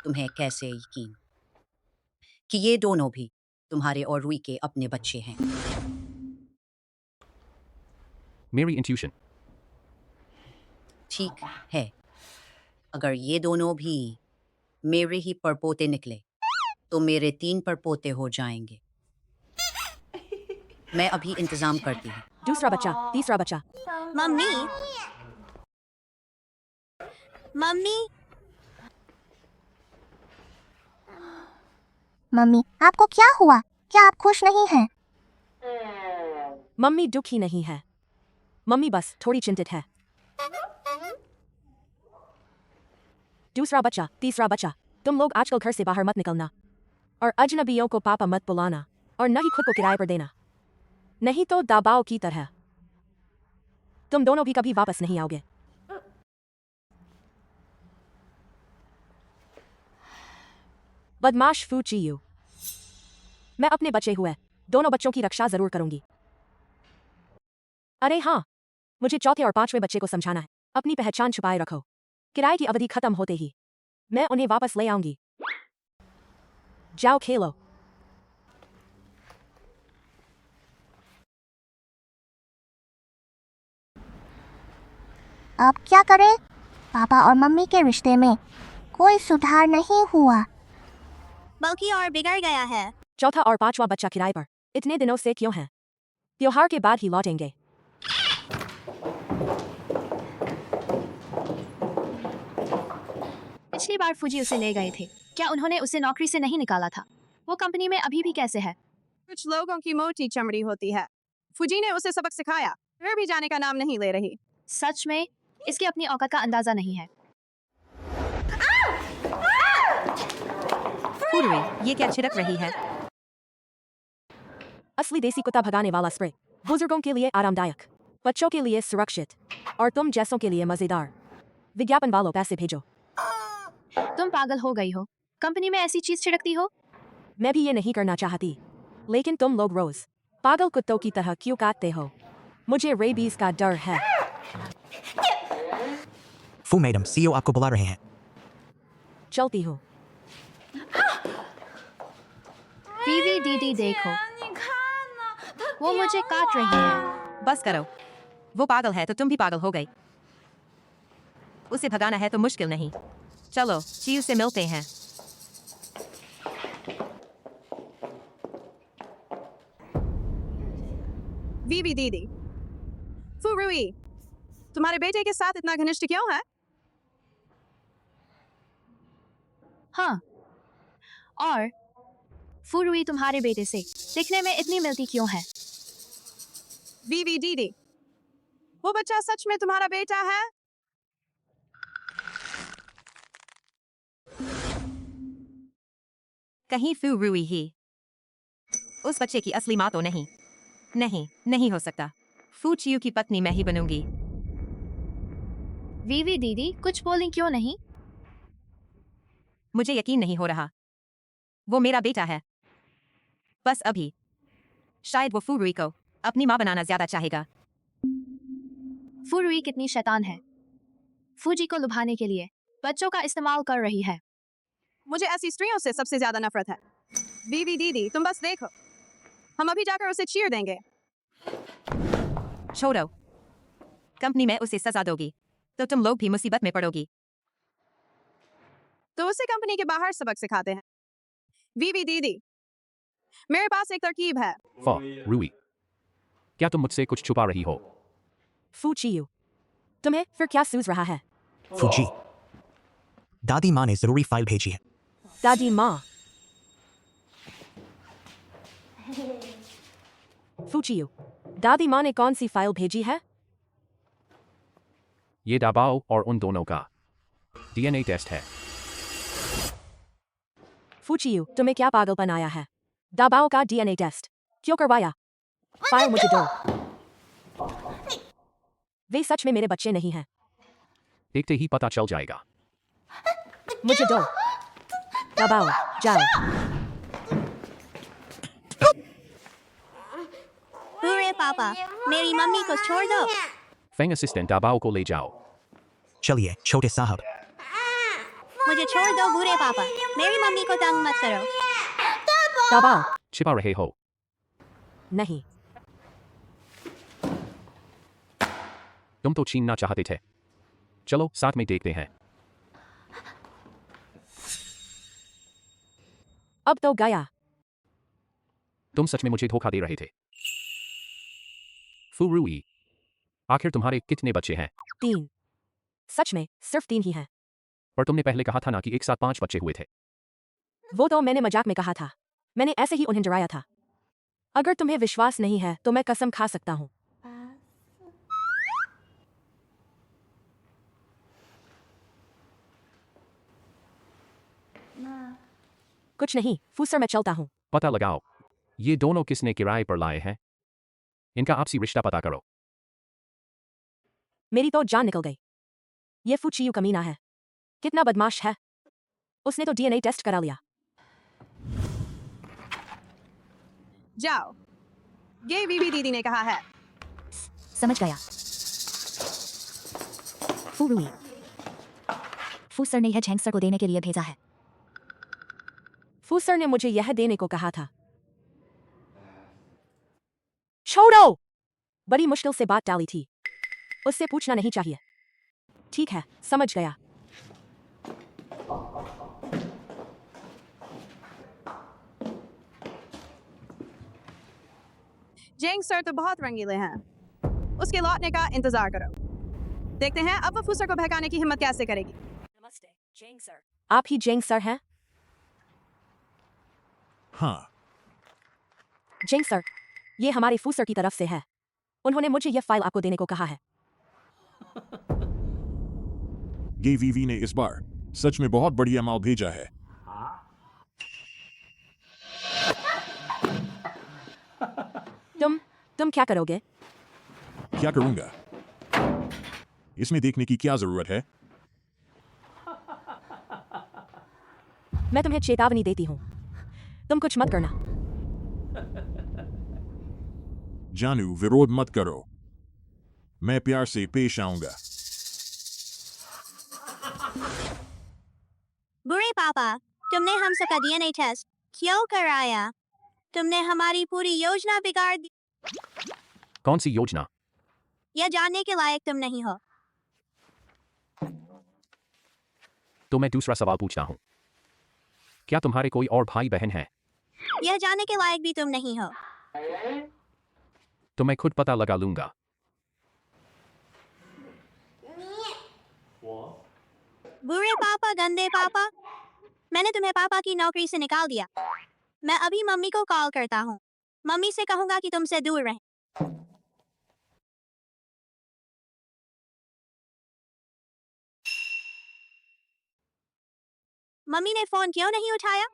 तुम्हें कैसे यकीन कि ये दोनों भी तुम्हारे और रुई के अपने बच्चे हैं? मेरी इंट्यूशन ठीक है, अगर ये दोनों भी मेरे ही परपोते निकले तो मेरे 3 परपोते हो जाएंगे। मैं अभी इंतजाम करती हूँ। दूसरा बच्चा, तीसरा बच्चा। मम्मी मम्मी मम्मी आपको क्या हुआ? क्या आप खुश नहीं हैं? मम्मी दुखी नहीं है, मम्मी बस थोड़ी चिंतित है। दूसरा बच्चा, तीसरा बच्चा, तुम लोग आजकल घर से बाहर मत निकलना और अजनबियों को पापा मत बुलाना और न ही खुद को किराए पर देना, नहीं तो दबाव की तरह तुम दोनों भी कभी वापस नहीं आओगे। बदमाश फूचियू, मैं अपने बचे हुए दोनों बच्चों की रक्षा जरूर करूंगी। अरे हाँ, मुझे चौथे और 5वें बच्चे को समझाना है। अपनी पहचान छुपाए रखो। किराए की अवधि खत्म होते ही मैं उन्हें वापस ले आऊंगी। जाओ खेलो। अब क्या करें? पापा और मम्मी के रिश्ते में कोई सुधार नहीं हुआ, बल्कि और बिगड़ गया है। चौथा और 5वां बच्चा किराए पर इतने दिनों से क्यों हैं? त्योहार के बाद ही लौटेंगे। पिछली बार फूजी उसे ले गए थे, क्या उन्होंने उसे नौकरी से नहीं निकाला था? वो कंपनी में अभी भी कैसे है? कुछ लोगों की मोटी चमड़ी होती है। फूजी ने उसे सबक सिखाया, फिर भी जाने का नाम नहीं ले रही। सच में इसकी अपनी औकात का अंदाजा नहीं है। फूलरी, ये क्या छिड़क रही है? असली देसी कुत्ता भगाने वाला स्प्रे, बुजुर्गों के लिए आरामदायक, बच्चों के लिए सुरक्षित और तुम जैसों के लिए मजेदार। विज्ञापन वालों पैसे भेजो। तुम पागल हो गई हो, कंपनी में ऐसी चीज छिड़कती हो? मैं भी ये नहीं करना चाहती, लेकिन तुम लोग रोज पागल कुत्तों की तरह क्यों काटते हो? मुझे रेबीज का डर है। फू मैडम, सीईओ आपको बुला रहे हैं। चलती हूँ। वीवी दीदी देखो, वो मुझे काट रही है। बस करो, वो पागल है तो तुम भी पागल हो गई। उसे भगाना है तो मुश्किल नहीं। चलो चीयू से मिलते हैं। वीवी दीदी, फुरुई, तुम्हारे बेटे के साथ इतना घनिष्ठ क्यों है? हाँ, और फुरुई तुम्हारे बेटे से दिखने में इतनी मिलती क्यों है? वीवी दीदी, वो बच्चा सच में तुम्हारा बेटा है? कहीं फूरुई ही उस बच्चे की असली माँ तो नहीं? नहीं हो सकता। फूचियू की पत्नी मैं ही बनूंगी। वीवी दीदी कुछ बोली क्यों नहीं? मुझे यकीन नहीं हो रहा। वो मेरा बेटा है। बस अभी शायद वो फूरुई को अपनी माँ बनाना ज्यादा चाहेगा। फुरुई कितनी शैतान है, फूजी को लुभाने के लिए बच्चों का इस्तेमाल कर रही है। मुझे ऐसी स्त्रियों से सबसे ज्यादा नफरत है। वीवी दीदी, तुम बस देखो, हम अभी जाकर उसे चीर देंगे। छोड़ो, कंपनी में उसे सजा दोगी तो तुम लोग भी मुसीबत में पड़ोगी। तो उसे कंपनी के बाहर सबक सिखाते हैं। वीवी दीदी, मेरे पास एक तरकीब है। फा रूई, क्या तुम मुझसे कुछ छुपा रही हो? फूचियू, तुम्हें फिर क्या सूझ रहा है? फूजी, दादी माँ ने जरूरी फाइल भेजी है। दादी माँ। फूचियू, दादी माँ ने कौन सी फाइल भेजी है? ये दाबाओ और उन दोनों का डीएनए टेस्ट है। फूचियू, तुम्हें क्या पागलपन आया है? दाबाओ का डीएनए टेस्ट क्यों करवाया? फाइल मुझे दो। वे सच में मेरे बच्चे नहीं हैं। देखते ही पता चल जाएगा। मुझे दो। दबाओ, जाओ। पूरे पापा, मेरी मम्मी को छोड़ दो। फेंग असिस्टेंट दाबाओ को ले जाओ। चलिए छोटे साहब। मुझे छोड़ दो बुरे पापा, मेरी मम्मी को तंग मत करो। दबाओ। छिपा रहे हो? नहीं। तुम तो छीनना चाहते थे। चलो साथ में देखते हैं। अब तो गया। तुम सच में मुझे धोखा दे रहे थे। फुरुई, आखिर तुम्हारे कितने बच्चे हैं? 3। सच में सिर्फ 3 ही हैं। पर तुमने पहले कहा था ना कि एक साथ 5 बच्चे हुए थे। वो तो मैंने मजाक में कहा था। मैंने ऐसे ही उन्हें डराया था। अगर तुम्हें विश्वास नहीं है तो मैं कसम खा सकता हूँ। कुछ नहीं, फूसर मैं चलता हूँ। पता लगाओ, ये दोनों किसने किराए पर लाए हैं। इनका आपसी रिश्ता पता करो। मेरी तो जान निकल गई। ये फूचियू कमीना है। कितना बदमाश है। उसने तो डीएनए टेस्ट करा लिया। जाओ, ये वीवी दीदी ने कहा है। समझ गया। फुरुई, फूसर ने यह झेंगसर को देने के लिए भेजा है। फूसर ने मुझे यह देने को कहा था। छोड़ो! बड़ी मुश्किल से बात डाली थी। उससे पूछना नहीं चाहिए। ठीक है, समझ गया। जेंग सर तो बहुत रंगीले हैं। उसके लौटने का इंतजार करो। देखते हैं अब वो फूसर को बहकाने की हिम्मत कैसे करेगी। नमस्ते, जेंग सर। आप ही जेंग सर हैं? हाँ। जेंग सर, ये हमारे फूसर की तरफ से है। उन्होंने मुझे यह फाइल आपको देने को कहा है। ये वीवी ने इस बार सच में बहुत बढ़िया माल भेजा है। तुम क्या करोगे? क्या करूंगा? इसमें देखने की क्या जरूरत है? मैं तुम्हें चेतावनी देती हूँ, तुम कुछ मत करना। जानू, विरोध मत करो। मैं प्यार से पेश आऊंगा। बुरे पापा, तुमने हम सबका डीएनए टेस्ट क्यों कराया? तुमने हमारी पूरी योजना बिगाड़ दी। कौन सी योजना? यह जानने के लायक तुम नहीं हो। तो मैं दूसरा सवाल पूछता हूँ, क्या तुम्हारे कोई और भाई बहन है? यह जानने के लायक भी तुम नहीं हो। तो मैं खुद पता लगा लूंगा। बुरे पापा, गंदे पापा, मैंने तुम्हें पापा की नौकरी से निकाल दिया। मैं अभी मम्मी को कॉल करता हूँ। मम्मी से कहूंगा कि तुमसे दूर रहें। मम्मी ने फोन क्यों नहीं उठाया?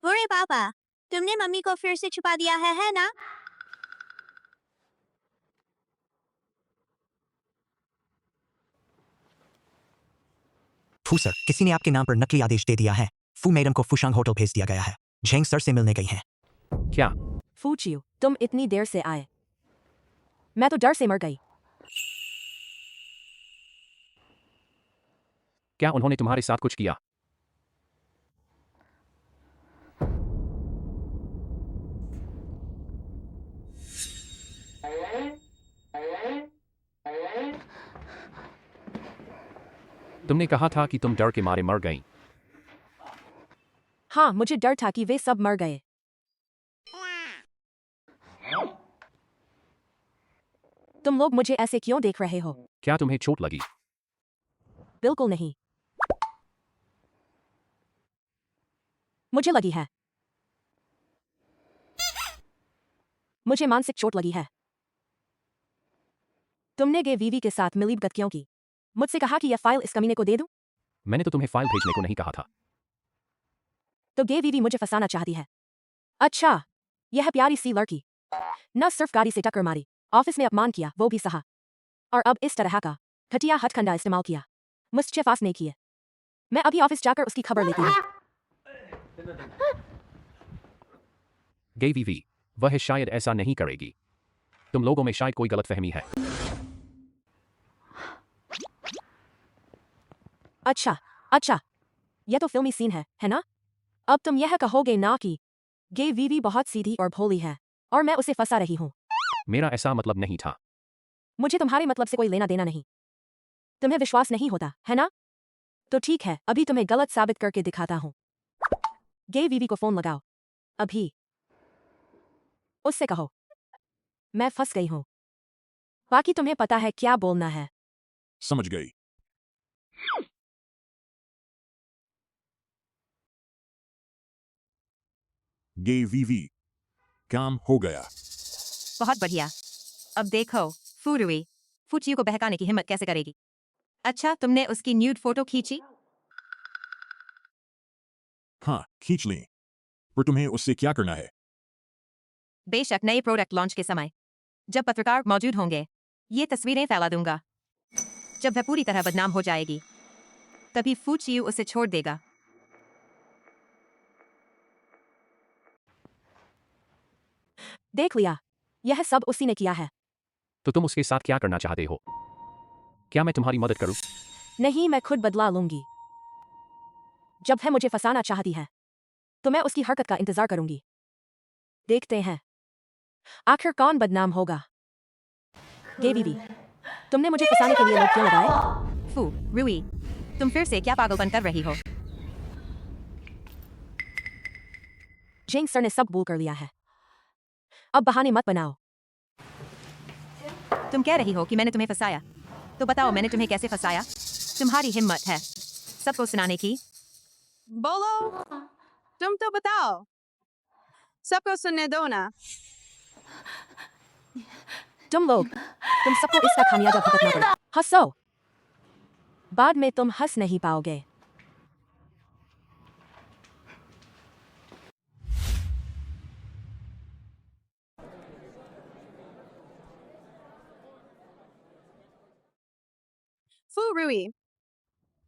बुरे पापा, तुमने मम्मी को फिर से छुपा दिया है ना? फू सर, किसी ने आपके नाम पर नकली आदेश दे दिया है। फू मैडम को फुशांग होटल भेज दिया गया है। झेंग सर से मिलने गई हैं। क्या? फूचियो, तुम इतनी देर से आए। मैं तो डर से मर गई। क्या उन्होंने तुम्हारे साथ कुछ किया? तुमने कहा था कि तुम डर के मारे मर गई। हाँ, मुझे डर था कि वे सब मर गए। तुम लोग मुझे ऐसे क्यों देख रहे हो? क्या तुम्हें चोट लगी? बिल्कुल नहीं। मुझे लगी है। मुझे मानसिक चोट लगी है। तुमने गे वीवी के साथ मिलीभगत क्यों की? मुझसे कहा कि यह फाइल इस कमीने को दे दूं? मैंने तो तुम्हें फाइल भेजने को नहीं कहा था। तो गे वीवी मुझे फंसाना चाहती है। अच्छा, यह प्यारी सी लड़की न सिर्फ गाड़ी से टक्कर मारी, ऑफिस में अपमान किया, वो भी सहा, और अब इस तरह का घटिया हथकंडा इस्तेमाल किया। मुझसे फास नहीं किए। मैं अभी ऑफिस जाकर उसकी खबर लेती हूँ। गे वीवी, वह शायद ऐसा नहीं करेगी। तुम लोगों में शायद कोई गलतफहमी है। अच्छा, अच्छा, यह तो फिल्मी सीन है ना? अब तुम यह कहोगे ना कि गे वीवी बहुत सीधी और भोली है और मैं उसे फंसा रही हूँ। मेरा ऐसा मतलब नहीं था। मुझे तुम्हारे मतलब से कोई लेना देना नहीं। तुम्हें विश्वास नहीं होता, है ना? तो ठीक है, अभी तुम्हें गलत साबित करके दिखाता हूँ। गे वीवी को फोन लगाओ। अभी। उससे कहो, मैं फंस गई हूँ। बाकी तुम्हें पता है क्या बोलना है। समझ गई। गे वीवी, काम हो गया। बहुत बढ़िया। अब देखो, फूरुई फूचियो को बहकाने की हिम्मत कैसे करेगी? अच्छा, तुमने उसकी न्यूड फोटो खींची? हाँ, खींच ली। पर तुम्हें उससे क्या करना है? बेशक नए प्रोडक्ट लॉन्च के समय, जब पत्रकार मौजूद होंगे, ये तस्वीरें फैला दूंगा। जब वह पूरी तरह बदनाम हो जाएगी, तभी फूचियो उसे छोड़ देगा। देख लिया, यह सब उसी ने किया है। तो तुम उसके साथ क्या करना चाहते हो? क्या मैं तुम्हारी मदद करूं? नहीं, मैं खुद बदला लूंगी। जब वह मुझे फंसाना चाहती है, तो मैं उसकी हरकत का इंतजार करूंगी। देखते हैं आखिर कौन बदनाम होगा। गे वीवी, तुमने मुझे फंसाने के लिए लोग क्यों लगाए? फू रुई, तुम फिर से क्या पागलपन कर रही हो? जेंग सर ने सब कबूल कर लिया है। अब बहाने मत बनाओ। तुम कह रही हो कि मैंने तुम्हें फंसाया, तो बताओ मैंने तुम्हें कैसे फंसाया? तुम्हारी हिम्मत है सबको सुनाने की? बोलो, तुम तो बताओ। सबको सुनने दो ना। तुम सबको इसका खामियाजा भुगतना पड़ा। हंसो, बाद में तुम हंस नहीं पाओगे। फू रुई,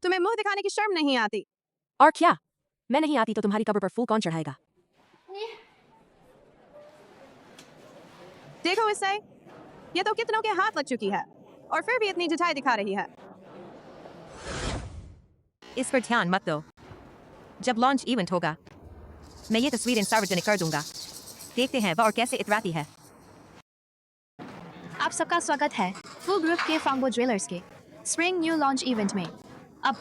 तुम्हें मुंह दिखाने की शर्म नहीं आती? और क्या? मैं नहीं आती तो तुम्हारी कब्र पर फूल कौन चढ़ाएगा? देखो इसे, ये तो कितनों के हाथ लग चुकी है और फिर भी इतनी जिठाई दिखा रही है। इस पर ध्यान मत दो। जब लॉन्च इवेंट होगा मैं ये तस्वीरें सार्वजनिक कर दूंगा। देखते हैं वह और कैसे इतराती है। आप सबका स्वागत है फू ग्रुप के फांगो ज्वेलर्स के स्प्रिंग न्यू लॉन्च इवेंट में। अब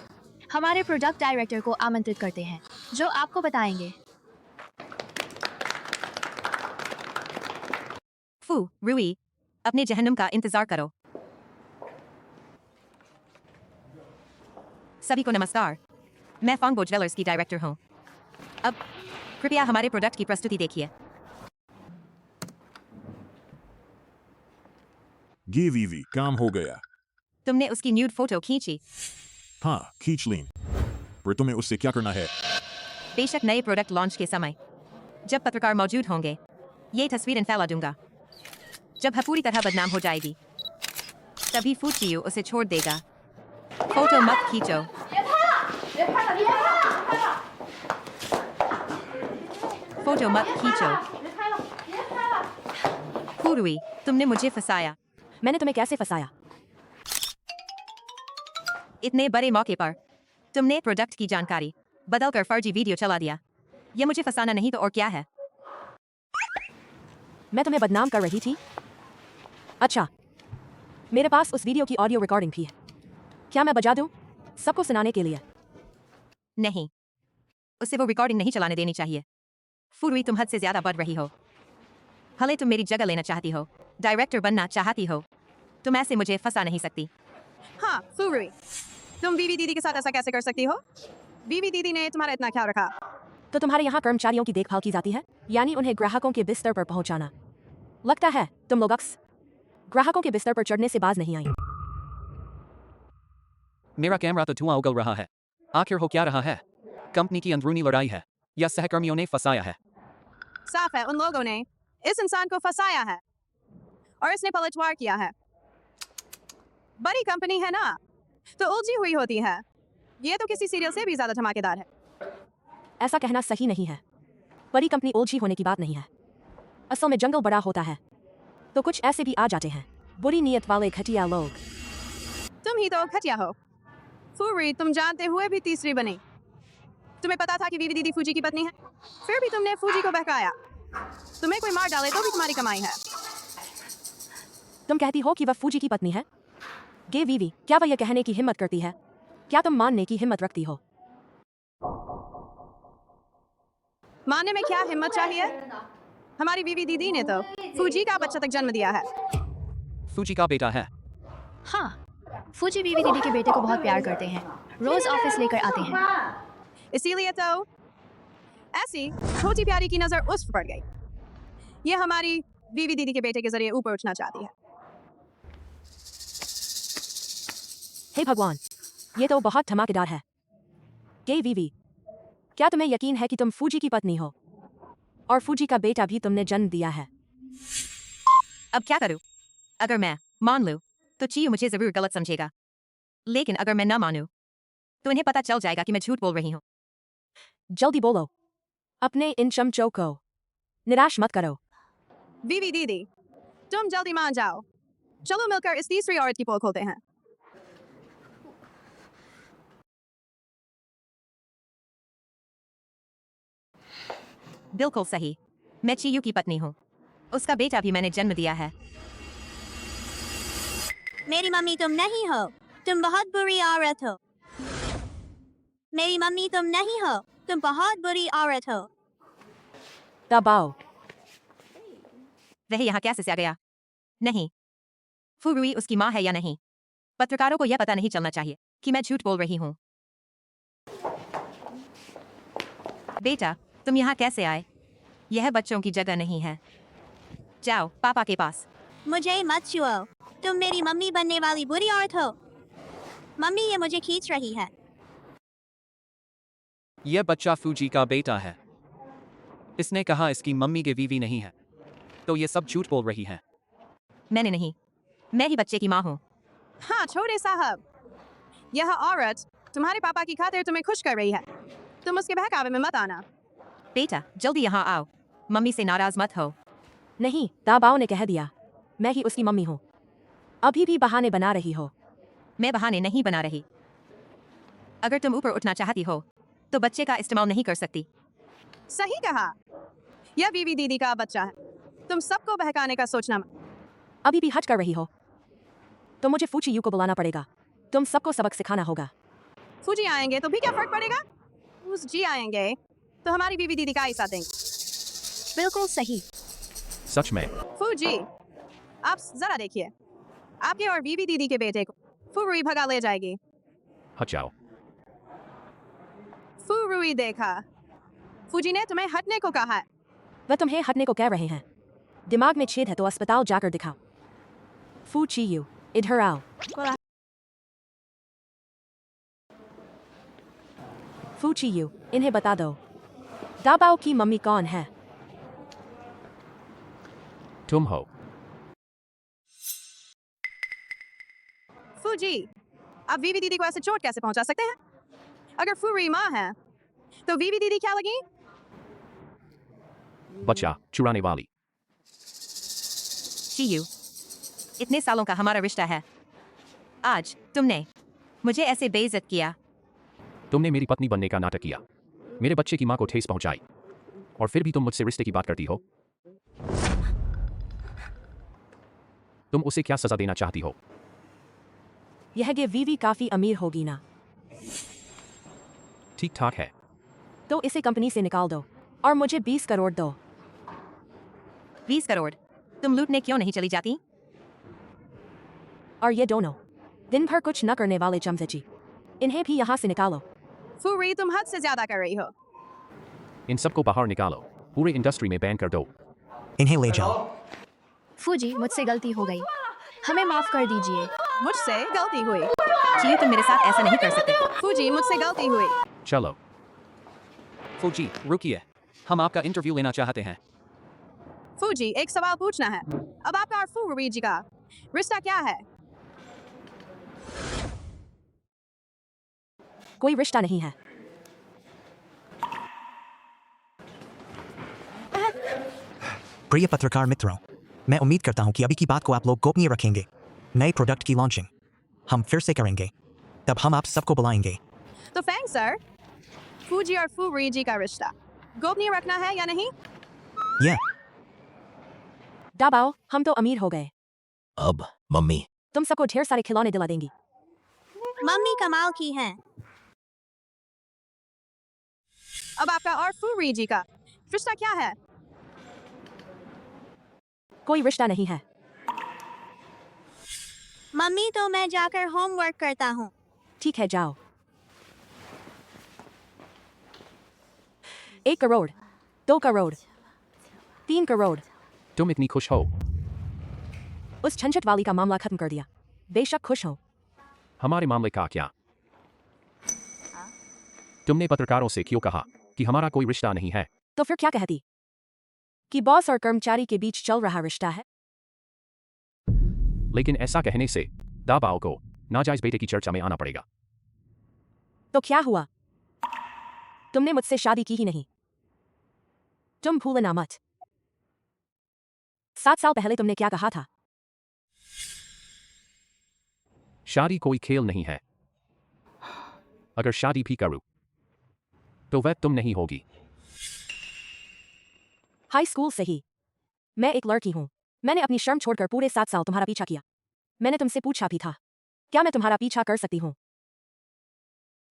हमारे प्रोडक्ट डायरेक्टर को आमंत्रित करते हैं जो आपको बताएंगे। फू रुई, अपने जहन्नुम का इंतजार करो। सभी को नमस्कार, मैं फांगो ज्वेलर्स की डायरेक्टर हूँ। अब कृपया हमारे प्रोडक्ट की प्रस्तुति देखिए। ये वीवी काम हो गया। तुमने उसकी न्यूड फोटो खींची? हाँ, खींच लीन। पर तुम्हें उससे क्या करना है? बेशक नए प्रोडक्ट लॉन्च के समय जब पत्रकार मौजूद होंगे ये तस्वीरें फैला दूंगा। जब वह पूरी तरह बदनाम हो जाएगी तभी फूचियो उसे छोड़ देगा। फोटो मत खींचो। फोटो मत खींचो। फूरुई, तुमने मुझे फंसाया। मैंने तुम्हें कैसे फंसाया? इतने बड़े मौके पर तुमने प्रोडक्ट की जानकारी बदलकर फर्जी वीडियो चला दिया। यह मुझे फंसाना नहीं तो और क्या है? मैं तुम्हें बदनाम कर रही थी? अच्छा, मेरे पास उस वीडियो की ऑडियो रिकॉर्डिंग भी है। क्या मैं बजा दूं? सबको सुनाने के लिए। नहीं, उसे वो रिकॉर्डिंग नहीं चलाने देनी चाहिए। फुरुई, तुम हद से ज्यादा बढ़ रही हो। भले तुम मेरी जगह लेना चाहती हो, डायरेक्टर बनना चाहती हो, तुम ऐसे मुझे फंसा नहीं सकती। हाँ फूरुई, तुम वीवी दीदी के साथ ऐसा कैसे कर सकती हो? वीवी दीदी ने तुम्हारा इतना ख्याल रखा। तो तुम्हारे यहाँ कर्मचारियों की देखभाल की जाती है, यानी उन्हें ग्राहकों के बिस्तर पर पहुंचाना। लगता है तुम लोग अक्स ग्राहकों के बिस्तर पर चढ़ने से बाज नहीं आई। मेरा कैमरा तो धुआं उगल रहा है। आखिर हो क्या रहा है? कंपनी की अंदरूनी लड़ाई है या सहकर्मियों ने फंसाया है? साफ है उन लोगों ने इस इंसान को फंसाया है और इसने पलटवार किया है। बड़ी कंपनी है ना, तो उलझी हुई होती है। ये तो किसी सीरियल से भी ज्यादा धमाकेदार है। ऐसा कहना सही नहीं है। बड़ी कंपनी उलझी होने की बात नहीं है। असल में जंगल बड़ा होता है तो कुछ ऐसे भी आ जाते हैं, बुरी नीयत वाले घटिया लोग। तुम ही तो घटिया हो फूरुई, तुम जानते हुए भी तीसरी बनी। तुम्हें पता था कि वीवी दीदी फूजी की पत्नी है, फिर भी तुमने फूजी को बहकाया। तुम्हें कोई मार डाले तो भी तुम्हारी कमाई है। तुम कहती हो कि वह फूजी की पत्नी है? गे वीवी, क्या वह यह कहने की हिम्मत करती है? क्या तुम मानने की हिम्मत रखती हो? मानने में क्या हिम्मत चाहिए? हमारी वीवी दीदी ने तो फूजी का बच्चा तक जन्म दिया है। फूजी का बेटा है। हाँ, फूजी वीवी दीदी के बेटे को बहुत प्यार करते हैं, रोज ऑफिस लेकर आते हैं। इसीलिए तो ऐसी छोटी प्यारी की नजर उस पर पड़ गई। ये हमारी वीवी दीदी के बेटे के जरिए ऊपर उठना चाहती है। हे भगवान, ये तो बहुत धमाकेदार है। गे वीवी, क्या तुम्हें यकीन है कि तुम फूजी की पत्नी हो और फूजी का बेटा भी तुमने जन्म दिया है? अब क्या करूं? अगर मैं मान लूं तो चीयू मुझे जरूर गलत समझेगा, लेकिन अगर मैं न मानूं तो इन्हें पता चल जाएगा कि मैं झूठ बोल रही हूं। जल्दी बोलो, अपने इन चमचों को निराश मत करो। वीवी दीदी, तुम जल्दी मान जाओ। चलो मिलकर इस तीसरी औरत की पोल खोलते हैं। बिल्कुल सही, मैं चीयू की पत्नी हूँ। उसका बेटा भी मैंने जन्म दिया है। मेरी मम्मी तुम नहीं हो, तुम बहुत बुरी औरत हो। मेरी मम्मी तुम नहीं हो, तुम बहुत बुरी औरत हो। दबाओ। वह यहाँ कैसे से आ गया? नहीं, फुरुई उसकी माँ है या नहीं? पत्रकारों को यह पता नहीं चलना चाहिए कि मैं झूठ बोल रही हूँ। बेटा, तुम यहाँ कैसे आए? यह बच्चों की जगह नहीं है। जाओ पापा के पास। मुझे मत छुओ, तुम मेरी मम्मी बनने वाली बुरी औरत हो। मम्मी ये मुझे खींच रही है। यह बच्चा फूजी का बेटा है। इसने कहा इसकी मम्मी के वीवी नहीं है, तो ये सब झूठ बोल रही है। मैंने नहीं, मैं ही बच्चे की माँ हूँ। हाँ छोटे साहब, यह औरत तुम्हारे पापा की खातिर तुम्हें खुश कर रही है। तुम उसके बहकावे में मत आना। बेटा जल्दी यहाँ आओ, मम्मी से नाराज मत हो। नहीं, दाबाओ ने कह दिया मैं ही उसकी मम्मी हूँ। अभी भी बहाने बना रही हो। मैं बहाने नहीं बना रही। अगर तुम ऊपर उठना चाहती हो तो बच्चे का इस्तेमाल नहीं कर सकती। सही कहा, यह बीवी दीदी का बच्चा है। तुम सबको बहकाने का सोचना मत। अभी भी हट कर रही हो तो मुझे फूची यू को बुलाना पड़ेगा। तुम सबको सबक सिखाना होगा। फूजी आएंगे तो भी क्या फर्क पड़ेगा? उस जी आएंगे तो हमारी बीवी दीदी का ही साथ देंगे। बिल्कुल सही। सच में। फूजी, आप जरा देखिए, आपके और बीवी दीदी के बेटे को फूरुई भगा ले जाएगी। हट जाओ। फूरुई देखा, फूजी ने तुम्हें हटने को कहा है। वह तुम्हें हटने को कह रहे हैं। दिमाग में छेद है तो अस्पताल जाकर दिखाओ। फूची यू, इधर आओ। फूची यू, इन्हें बता दो दाबाओ की मम्मी कौन है। तुम हो। फूजी, आप बीवी दीदी को ऐसे चोट कैसे पहुंचा सकते हैं? अगर फूरुई माँ है तो बीवी दीदी क्या लगी? बच्चा चुराने वाली। चीयू, इतने सालों का हमारा रिश्ता है, आज तुमने मुझे ऐसे बेइज्जत किया। तुमने मेरी पत्नी बनने का नाटक किया, मेरे बच्चे की माँ को ठेस पहुंचाई, और फिर भी तुम मुझसे रिश्ते की बात करती हो। तुम उसे क्या सजा देना चाहती हो? यह कि वीवी काफी अमीर होगी ना, ठीक ठाक है। तो इसे कंपनी से निकाल दो और मुझे 20 करोड़ दो। 20 करोड़? तुम लूटने क्यों नहीं चली जाती? और ये दोनों दिन भर कुछ न करने वाले चमचची, इन्हें भी यहाँ से निकालो। फूरुई, तुम हद से ज्यादा कर रही हो। इन सबको बाहर निकालो, पूरे इंडस्ट्री में बैन कर दो। इन्हें ले जाओ। फूजी, मुझसे गलती हो गई, हमें माफ कर दीजिए। मुझसे गलती हुई। चीयू, तुम मेरे साथ ऐसा नहीं कर सकते। फूजी, मुझसे गलती हुई। चलो। फूजी रुकिए, हम आपका इंटरव्यू लेना चाहते हैं। फूजी, एक सवाल पूछना है। अब आपका और फूरुई जी का रिश्ता क्या है? कोई रिश्ता नहीं है। प्रिय पत्रकार मित्रों, मैं उम्मीद करता हूं कि अभी की बात को आप लोग गोपनीय रखेंगे। नए प्रोडक्ट की लॉन्चिंग हम फिर से करेंगे, तब हम आप सबको बुलाएंगे। तो फैंग सर, फूजी और फूरुई जी का रिश्ता गोपनीय रखना है या नहीं? ये दाबाओ, हम तो अमीर हो गए। अब मम्मी तुम सबको ढेर सारे खिलौने दिला देंगी। मम्मी कमाल की हैं। अब आपका और फूरुई जी का रिश्ता क्या है? कोई रिश्ता नहीं है। मम्मी, तो मैं जाकर होमवर्क करता हूँ। ठीक है, जाओ। 1 करोड़, 2 करोड़, 3 करोड़। तुम इतनी खुश हो? उस झंझट वाली का मामला खत्म कर दिया। बेशक खुश हो। हमारे मामले का क्या? तुमने पत्रकारों से क्यों कहा कि हमारा कोई रिश्ता नहीं है? तो फिर क्या कहती? कि बॉस और कर्मचारी के बीच चल रहा रिश्ता है? लेकिन ऐसा कहने से दाबाओ को नाजायज बेटे की चर्चा में आना पड़ेगा। तो क्या हुआ? तुमने मुझसे शादी की ही नहीं। तुम भूलना मत। 7 साल पहले तुमने क्या कहा था? शादी कोई खेल नहीं है। अगर शादी भी करूं तो वह तुम नहीं होगी। हाई स्कूल से ही मैं एक लड़की हूं। मैंने अपनी शर्म छोड़कर पूरे 7 साल तुम्हारा पीछा किया। मैंने तुमसे पूछा भी था, क्या मैं तुम्हारा पीछा कर सकती हूं?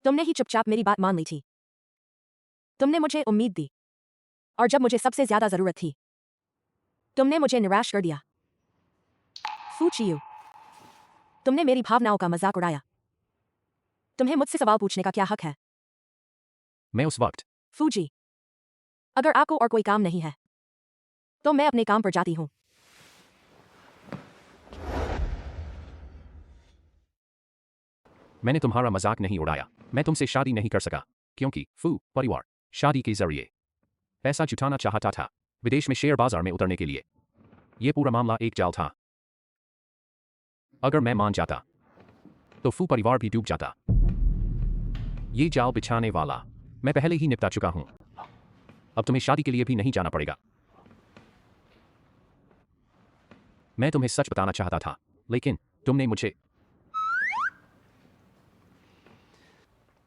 तुमने ही चुपचाप मेरी बात मान ली थी। तुमने मुझे उम्मीद दी, और जब मुझे सबसे ज्यादा जरूरत थी तुमने मुझे निराश कर दिया। फूचियू, तुमने मेरी भावनाओं का मजाक उड़ाया। तुम्हें मुझसे सवाल पूछने का क्या हक है? मैं उस वक्त फूजी, अगर आपको और कोई काम नहीं है तो मैं अपने काम पर जाती हूं। मैंने तुम्हारा मजाक नहीं उड़ाया। मैं तुमसे शादी नहीं कर सका क्योंकि फू परिवार शादी के जरिए पैसा जुटाना चाहता था, विदेश में शेयर बाजार में उतरने के लिए। यह पूरा मामला एक जाल था। अगर मैं मान जाता तो फू परिवार भी डूब जाता। ये जाल बिछाने वाला मैं पहले ही निपटा चुका हूं। अब तुम्हें शादी के लिए भी नहीं जाना पड़ेगा। मैं तुम्हें सच बताना चाहता था, लेकिन तुमने मुझे।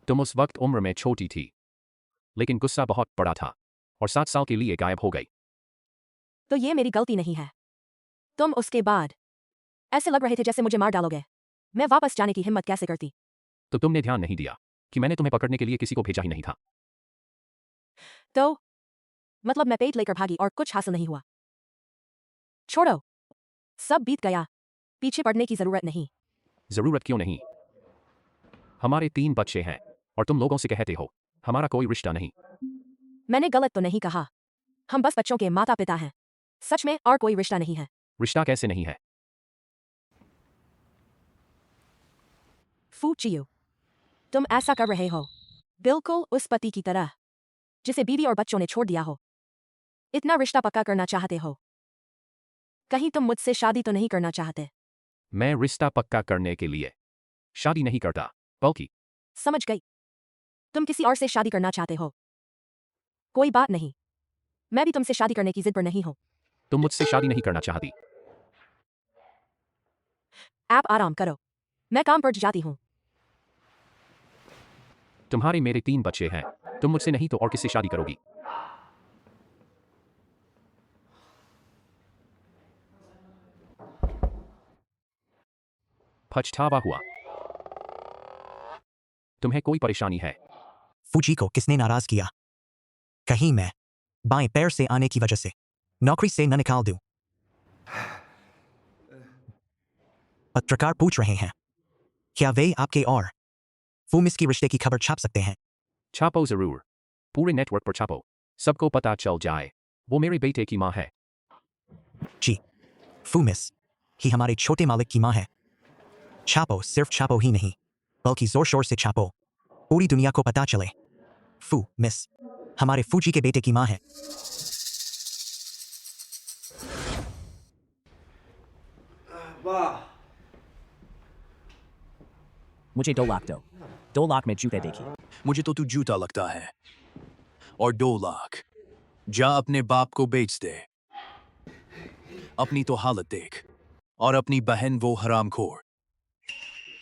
तुम उस वक्त उम्र में छोटी थी, लेकिन गुस्सा बहुत बड़ा था और 7 साल के लिए गायब हो गई। तो ये मेरी गलती नहीं है। तुम उसके बाद ऐसे लग रहे थे जैसे मुझे मार डालोगे। मैं वापस जाने की हिम्मत कैसे करती? तो तुमने ध्यान नहीं दिया कि मैंने तुम्हें पकड़ने के लिए किसी को भेजा ही नहीं था। तो मतलब मैं पेट लेकर भागी और कुछ हासिल नहीं हुआ। छोड़ो, सब बीत गया। पीछे पड़ने की जरूरत नहीं। जरूरत क्यों नहीं? हमारे 3 बच्चे हैं और तुम लोगों से कहते हो हमारा कोई रिश्ता नहीं। मैंने गलत तो नहीं कहा। हम बस बच्चों के माता पिता हैं। सच में और कोई रिश्ता नहीं है। रिश्ता कैसे नहीं है? फू चियो, तुम ऐसा कर रहे हो बिल्कुल उस पति की तरह जिसे बीवी और बच्चों ने छोड़ दिया हो। इतना रिश्ता पक्का करना चाहते हो। कहीं तुम मुझसे शादी तो नहीं करना चाहते? मैं रिश्ता पक्का करने के लिए शादी नहीं करता, बल्कि। समझ गई, तुम किसी और से शादी करना चाहते हो। कोई बात नहीं, मैं भी तुमसे शादी करने की जिद पर नहीं हूं। तुम मुझसे शादी नहीं करना चाहती। आप आराम करो, मैं काम पर जाती हूं। तुम्हारे मेरे 3 बच्चे हैं, तुम मुझसे नहीं तो और किससे शादी करोगी? पछतावा हुआ। तुम्हें कोई परेशानी है? फूजी को किसने नाराज किया? कहीं मैं बाएं पैर से आने की वजह से नौकरी से न निकाल दूं? पत्रकार पूछ रहे हैं, क्या वे आपके और फूमिस की रिश्ते की खबर छाप सकते हैं? छापो जरूर, पूरे नेटवर्क पर छापो, सबको पता चल जाए वो मेरे बेटे की माँ है। जी, फूमिस ही हमारे छोटे मालिक की माँ है। छापो, सिर्फ छापो ही नहीं, बल्कि जोर शोर से छापो, पूरी दुनिया को पता चले फू मिस हमारे फूजी के बेटे की माँ है। मुझे 2 लाख दो। 2 लाख में जूते देखिए। मुझे तो तू जूता लगता है। और 2 लाख जा अपने बाप को बेच दे। अपनी तो हालत देख। और अपनी बहन वो हरामखोर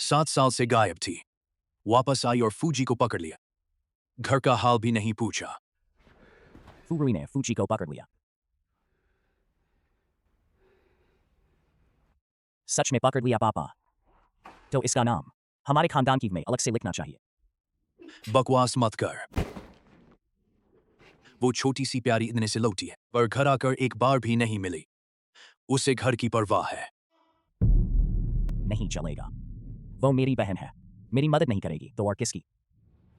7 साल से गायब थी, वापस आई और फूजी को पकड़ लिया। घर का हाल भी नहीं पूछा। फूरुई ने फूजी को पकड़ लिया। सच में पकड़ लिया पापा? तो इसका नाम हमारे खानदान की में अलग से लिखना चाहिए। बकवास मत कर। वो छोटी सी प्यारी इतने से लौटी है, पर घर आकर एक बार भी नहीं मिली। उसे घर की परवाह है। नहीं चलेगा। वो मेरी बहन है, मेरी मदद नहीं करेगी तो और किसकी?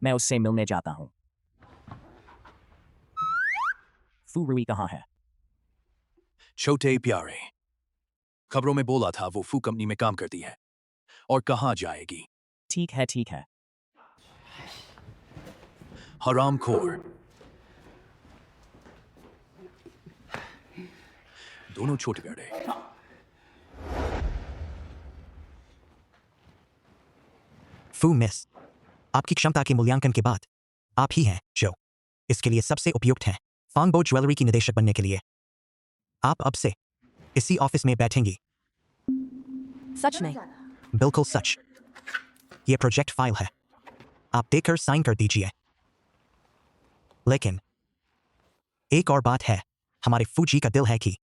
मैं उससे मिलने जाता हूं। फूरुई कहाँ है? छोटे प्यारे, खबरों में बोला था वो फू कंपनी में काम करती है। और कहाँ जाएगी? ठीक है ठीक है। हरामखोर। दोनों छोटे प्यारे। फू मिस, आपकी क्षमता के मूल्यांकन के बाद आप ही हैं जो इसके लिए सबसे उपयुक्त हैं। फांगबो ज्वेलरी की निदेशक बनने के लिए आप अब से इसी ऑफिस में बैठेंगी। सच में? बिल्कुल सच। ये प्रोजेक्ट फाइल है, आप देखकर साइन कर दीजिए। लेकिन एक और बात है, हमारे फूजी का दिल है कि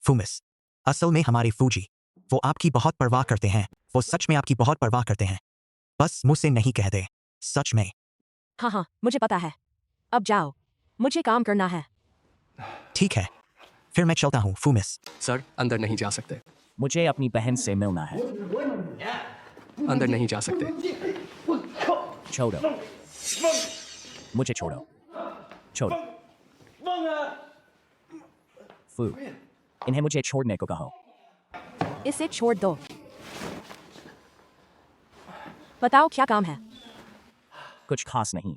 फूमिस असल में हमारे फूजी, वो आपकी बहुत परवाह करते हैं। वो सच में आपकी बहुत परवाह करते हैं, बस मुझसे नहीं कहते। सच में। हाँ हाँ, मुझे पता है। अब जाओ, मुझे काम करना है। ठीक है, फिर मैं चलता हूँ फूमिस। सर, अंदर नहीं जा सकते। मुझे अपनी बहन से मिलना है। अंदर नहीं जा सकते। छोड़ो, मुझे छोड़ो। छोड़ो। फू, इन्हें मुझे छोड़ने को कहो। इसे छोड़ दो। बताओ क्या काम है? कुछ खास नहीं,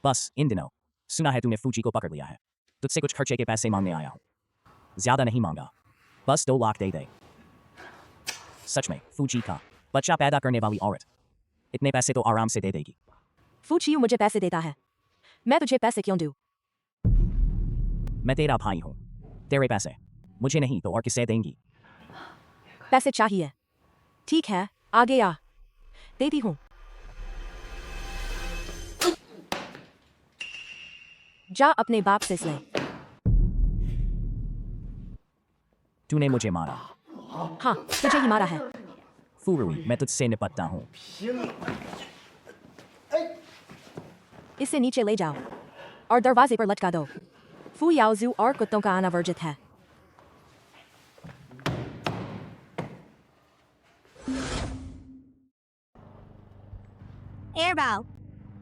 बस इन दिनों सुना है तूने फूजी को पकड़ लिया है। तुझसे कुछ खर्चे के पैसे मांगने आया हूं। ज्यादा नहीं मांगा, बस 2 लाख दे दे। सच में फूजी का बच्चा पैदा करने वाली औरत इतने पैसे तो आराम से दे देगी। फू चियू मुझे पैसे देता है, मैं तुझे पैसे क्यों दूं? मैं तेरा भाई हूँ, तेरे पैसे मुझे नहीं तो और किसे देंगी? पैसे चाहिए, ठीक है, आगे आ, देती हूँ। जा अपने बाप से ले। तूने मुझे मारा। हाँ, तुझे ही मारा है। फूरुई, मैं तुझसे निपटता हूँ। इसे नीचे ले जाओ और दरवाजे पर लटका दो। फू याओजू और कुत्तों का आना वर्जित है। एयरबाउ,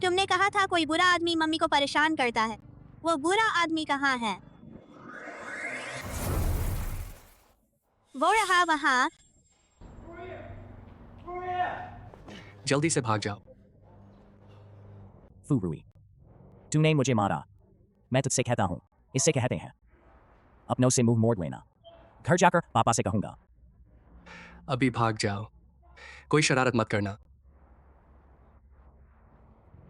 तुमने कहा था कोई बुरा आदमी मम्मी को परेशान करता है। वो बुरा आदमी कहाँ है? वो रहा वहाँ। जल्दी से भाग जाओ। फूरुई, तूने मुझे मारा। मैं तुझसे कहता हूँ, इससे कहते हैं अपनों से मुंह मोड़ लेना। घर जाकर पापा से कहूंगा। अभी भाग जाओ, कोई शरारत मत करना।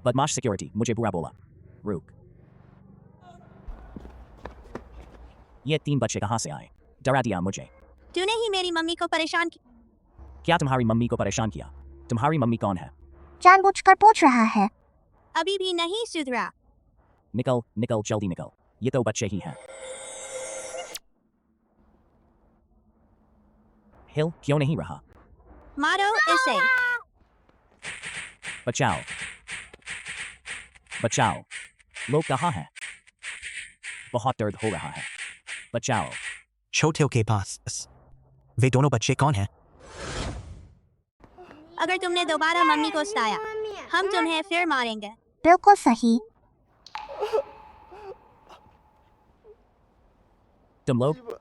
बदमाश सिक्योरिटी मुझे बुरा बोला। रुक, ये 3 बच्चे कहाँ से आए? डरा दिया मुझे। तूने ही मेरी मम्मी को परेशान किया। क्या तुम्हारी मम्मी को परेशान किया? तुम्हारी मम्मी कौन है? जानबूझकर पूछ रहा है। अभी भी नहीं सुधरा। निकल निकल, जल्दी निकल, ये तो बच्चे ही हैं। हिल क्यों नहीं रहा? मारो इसे। बचाओ बचाओ, लोग कहाँ हैं? बहुत दर्द हो रहा है, बचाओ। छोटे के पास वे दोनों बच्चे कौन हैं? अगर तुमने दोबारा मम्मी को सताया, हम तुम्हें फिर मारेंगे। बिल्कुल सही। तुम लोग,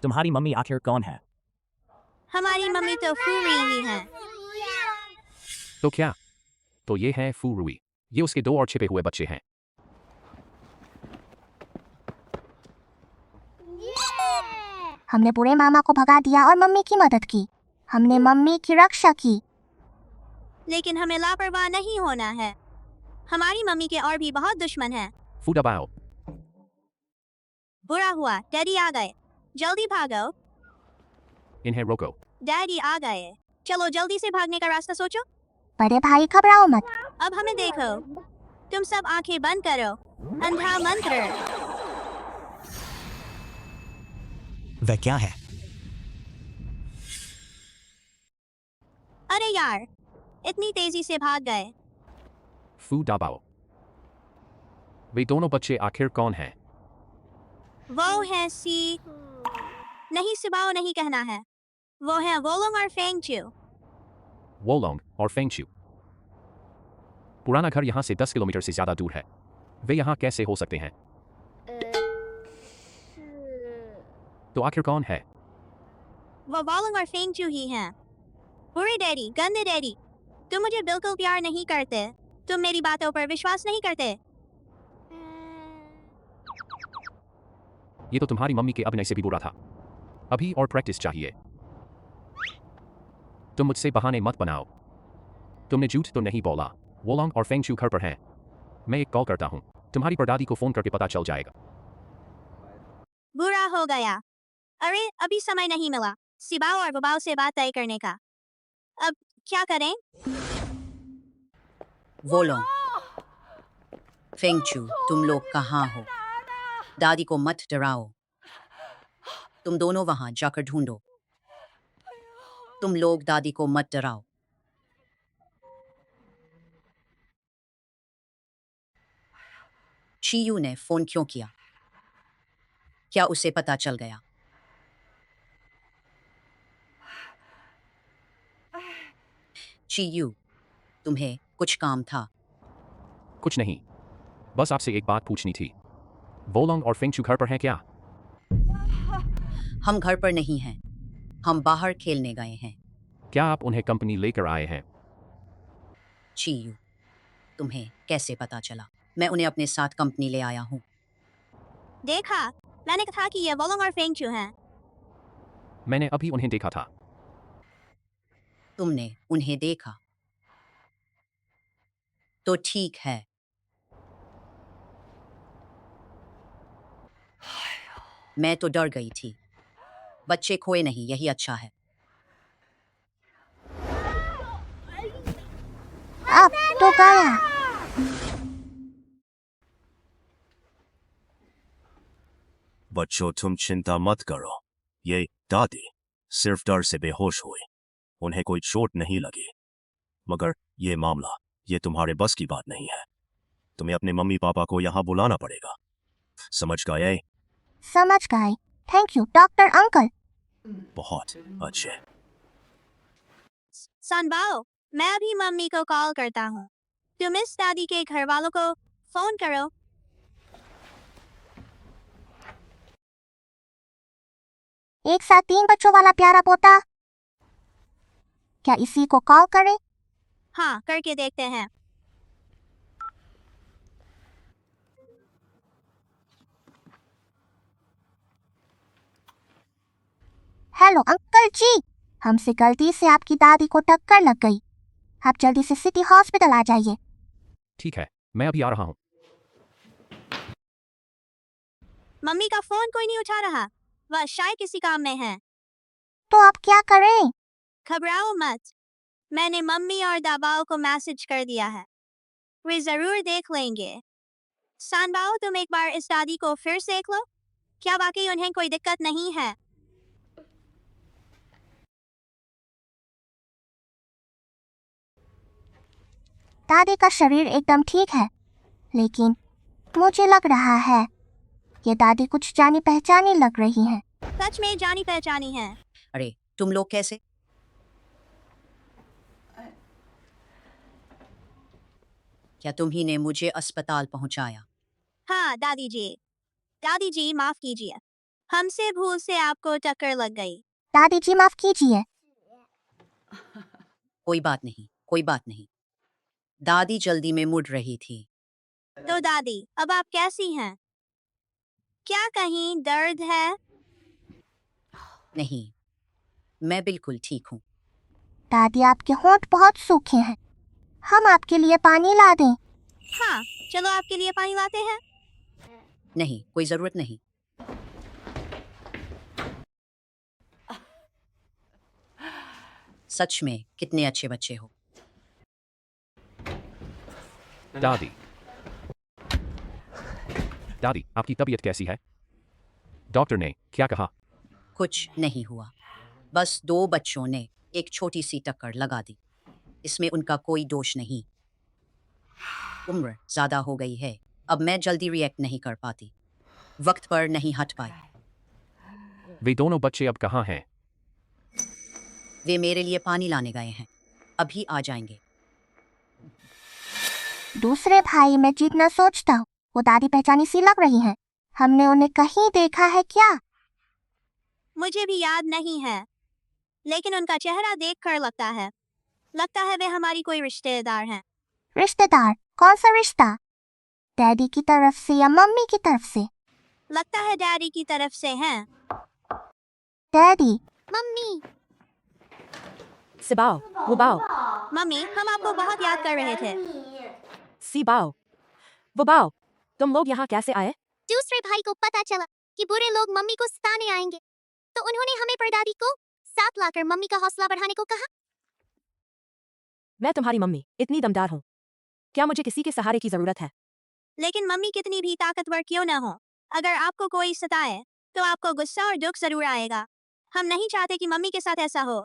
तुम्हारी मम्मी आखिर कौन है? हमारी मम्मी तो फूरी ही है। तो क्या? तो ये है फूरुई, ये उसके 2 और छिपे हुए बच्चे हैं। हमने बुरे मामा को भगा दिया और मम्मी की मदद की। हमने मम्मी की रक्षा की। लेकिन हमें लापरवाह नहीं होना है। हमारी मम्मी के और भी बहुत दुश्मन हैं। फू दबाओ। बुरा हुआ, डैडी आ गए। जल्दी भागो। इन्हें रोको। डैडी आ गए। चलो जल्दी से भागने का रास्ता सोचो। बड़े भाई घबराओ मत। अब हमें देखो। तुम सब आंखें बंद करो। अंधा मंत्र। वह क्या है? अरे यार, इतनी तेजी से भाग गए। फू दबाओ। वे दोनों बच्चे आखिर कौन हैं? वो है सी। नहीं, सुबाओ नहीं कहना है। वो है वोलोंग और फेंगचू। वोलोंग और फेंगचू। पुराना घर यहाँ से 10 किलोमीटर से ज्यादा दूर है। वे यहाँ कैसे हो सकते हैं? तो आखिर कौन है? वो वोलोंग और फेंगचू ही हैं। बुरे डैडी, गंदे डैडी, तुम मुझे बिल्कुल प्यार नहीं करते। तुम मेरी बातों पर विश्वास नहीं करते। ये तो तुम्हारी मम्मी के अभिनय से भी बुरा था। अभी और प्रैक्टिस चाहिए। तुम मुझसे बहाने मत बनाओ। तुमने झूठ तो नहीं बोला। वोलोंग और फेंगचू घर पर हैं। मैं एक कॉल करता हूँ। तुम्हारी परदादी को फोन करके पता चल जाएगा। बुरा हो गया। अरे, अभी समय नहीं मिला सिबाओ और बबाओ से बात तय करने का। अब क्या करें? वोलोंग, फेंगचू, तुम लोग कहाँ हो? दादी को मत डराओ। तुम दोनों वहां जाकर ढूंढो। तुम लोग दादी को मत डराओ। चियू ने फोन क्यों किया? क्या उसे पता चल गया? चियू, तुम्हें कुछ काम था? कुछ नहीं, बस आपसे एक बात पूछनी थी। वोलोंग और फेंगचू घर पर हैं क्या? हम घर पर नहीं हैं। हम बाहर खेलने गए हैं। क्या आप उन्हें कंपनी लेकर आए हैं? चियू, तुम्हें कैसे पता चला? मैं उन्हें अपने साथ कंपनी ले आया हूँ। देखा, मैंने कहा कि ये वोलोंग और फेंगचू हैं। मैंने अभी उन्हें देखा था। तुमने उन्हें देखा तो ठीक है। मैं तो डर गई थी। बच्चे खोए नहीं, यही अच्छा है। अब तो गया। बच्चों तुम चिंता मत करो, ये दादी सिर्फ डर से बेहोश हुई, उन्हें कोई चोट नहीं लगी। मगर ये मामला, ये तुम्हारे बस की बात नहीं है। तुम्हें अपने मम्मी पापा को यहाँ बुलाना पड़ेगा, समझ गए? समझ गए। Thank you doctor uncle. बहुत अच्छे। सनबाओ, मैं अभी मम्मी को कॉल करता हूँ। तुम इस दादी के घर वालों को फोन करो। एक साथ 3 बच्चों वाला प्यारा पोता। क्या इसी को कॉल करें? हाँ, करके देखते हैं। हेलो अंकल जी, हमसे गलती से आपकी दादी को टक्कर लग गई। आप जल्दी से सिटी हॉस्पिटल आ जाइए। ठीक है, मैं अभी आ रहा हूँ। मम्मी का फोन कोई नहीं उठा रहा, वह शायद किसी काम में है। तो आप क्या करें? घबराओ मत, मैंने मम्मी और दाबाओ को मैसेज कर दिया है, वे जरूर देख लेंगे। सानबाओ, तुम एक बार इस दादी को फिर से देख लो, क्या वाकई उन्हें कोई दिक्कत नहीं है? दादी का शरीर एकदम ठीक है, लेकिन मुझे लग रहा है ये दादी कुछ जानी पहचानी लग रही है। सच में जानी पहचानी है। अरे तुम लोग कैसे? क्या तुम ही ने मुझे अस्पताल पहुंचाया? हाँ दादी जी माफ कीजिए, हमसे भूल से आपको टक्कर लग गई। दादी जी माफ कीजिए। कोई बात नहीं, कोई बात नहीं। दादी जल्दी में मुड़ रही थी। तो दादी, अब आप कैसी हैं? क्या कहीं दर्द है? नहीं, मैं बिल्कुल ठीक हूँ। दादी आपके होंठ बहुत सूखे हैं, हम आपके लिए पानी ला दें? हाँ, चलो आपके लिए पानी लाते हैं। नहीं, कोई जरूरत नहीं। सच में कितने अच्छे बच्चे हो। दादी, दादी, आपकी तबीयत कैसी है? डॉक्टर ने क्या कहा? कुछ नहीं हुआ, बस 2 बच्चों ने एक छोटी सी टक्कर लगा दी। इसमें उनका कोई दोष नहीं। उम्र ज्यादा हो गई है, अब मैं जल्दी रिएक्ट नहीं कर पाती, वक्त पर नहीं हट पाई। वे दोनों बच्चे अब कहाँ हैं? वे मेरे लिए पानी लाने गए हैं, अभी आ जाएंगे। दूसरे भाई मैं जितना सोचता हूँ वो दादी पहचानी सी लग रही है। हमने उन्हें कहीं देखा है क्या? मुझे भी याद नहीं है, लेकिन उनका चेहरा देखकर लगता है वे हमारी कोई रिश्तेदार हैं। रिश्तेदार? कौन सा रिश्ता? डैडी की तरफ से या मम्मी की तरफ से? लगता है डैडी की तरफ से हैं। डैडी? मम्मी, सिबाओ, वुबाओ, मम्मी, हम आपको बहुत याद कर रहे थे। सीबाओ, वुबाओ, तुम लोग यहाँ कैसे आए? दूसरे भाई को पता चला कि बुरे लोग मम्मी को सताने आएंगे, तो उन्होंने हमें परदादी को साथ लाकर मम्मी का हौसला बढ़ाने को कहा। मैं तुम्हारी मम्मी इतनी दमदार हूँ, क्या मुझे किसी के सहारे की जरूरत है? लेकिन मम्मी कितनी भी ताकतवर क्यों न हो, अगर आपको कोई सताए तो आपको गुस्सा और दुख जरूर आएगा। हम नहीं चाहते कि मम्मी के साथ ऐसा हो।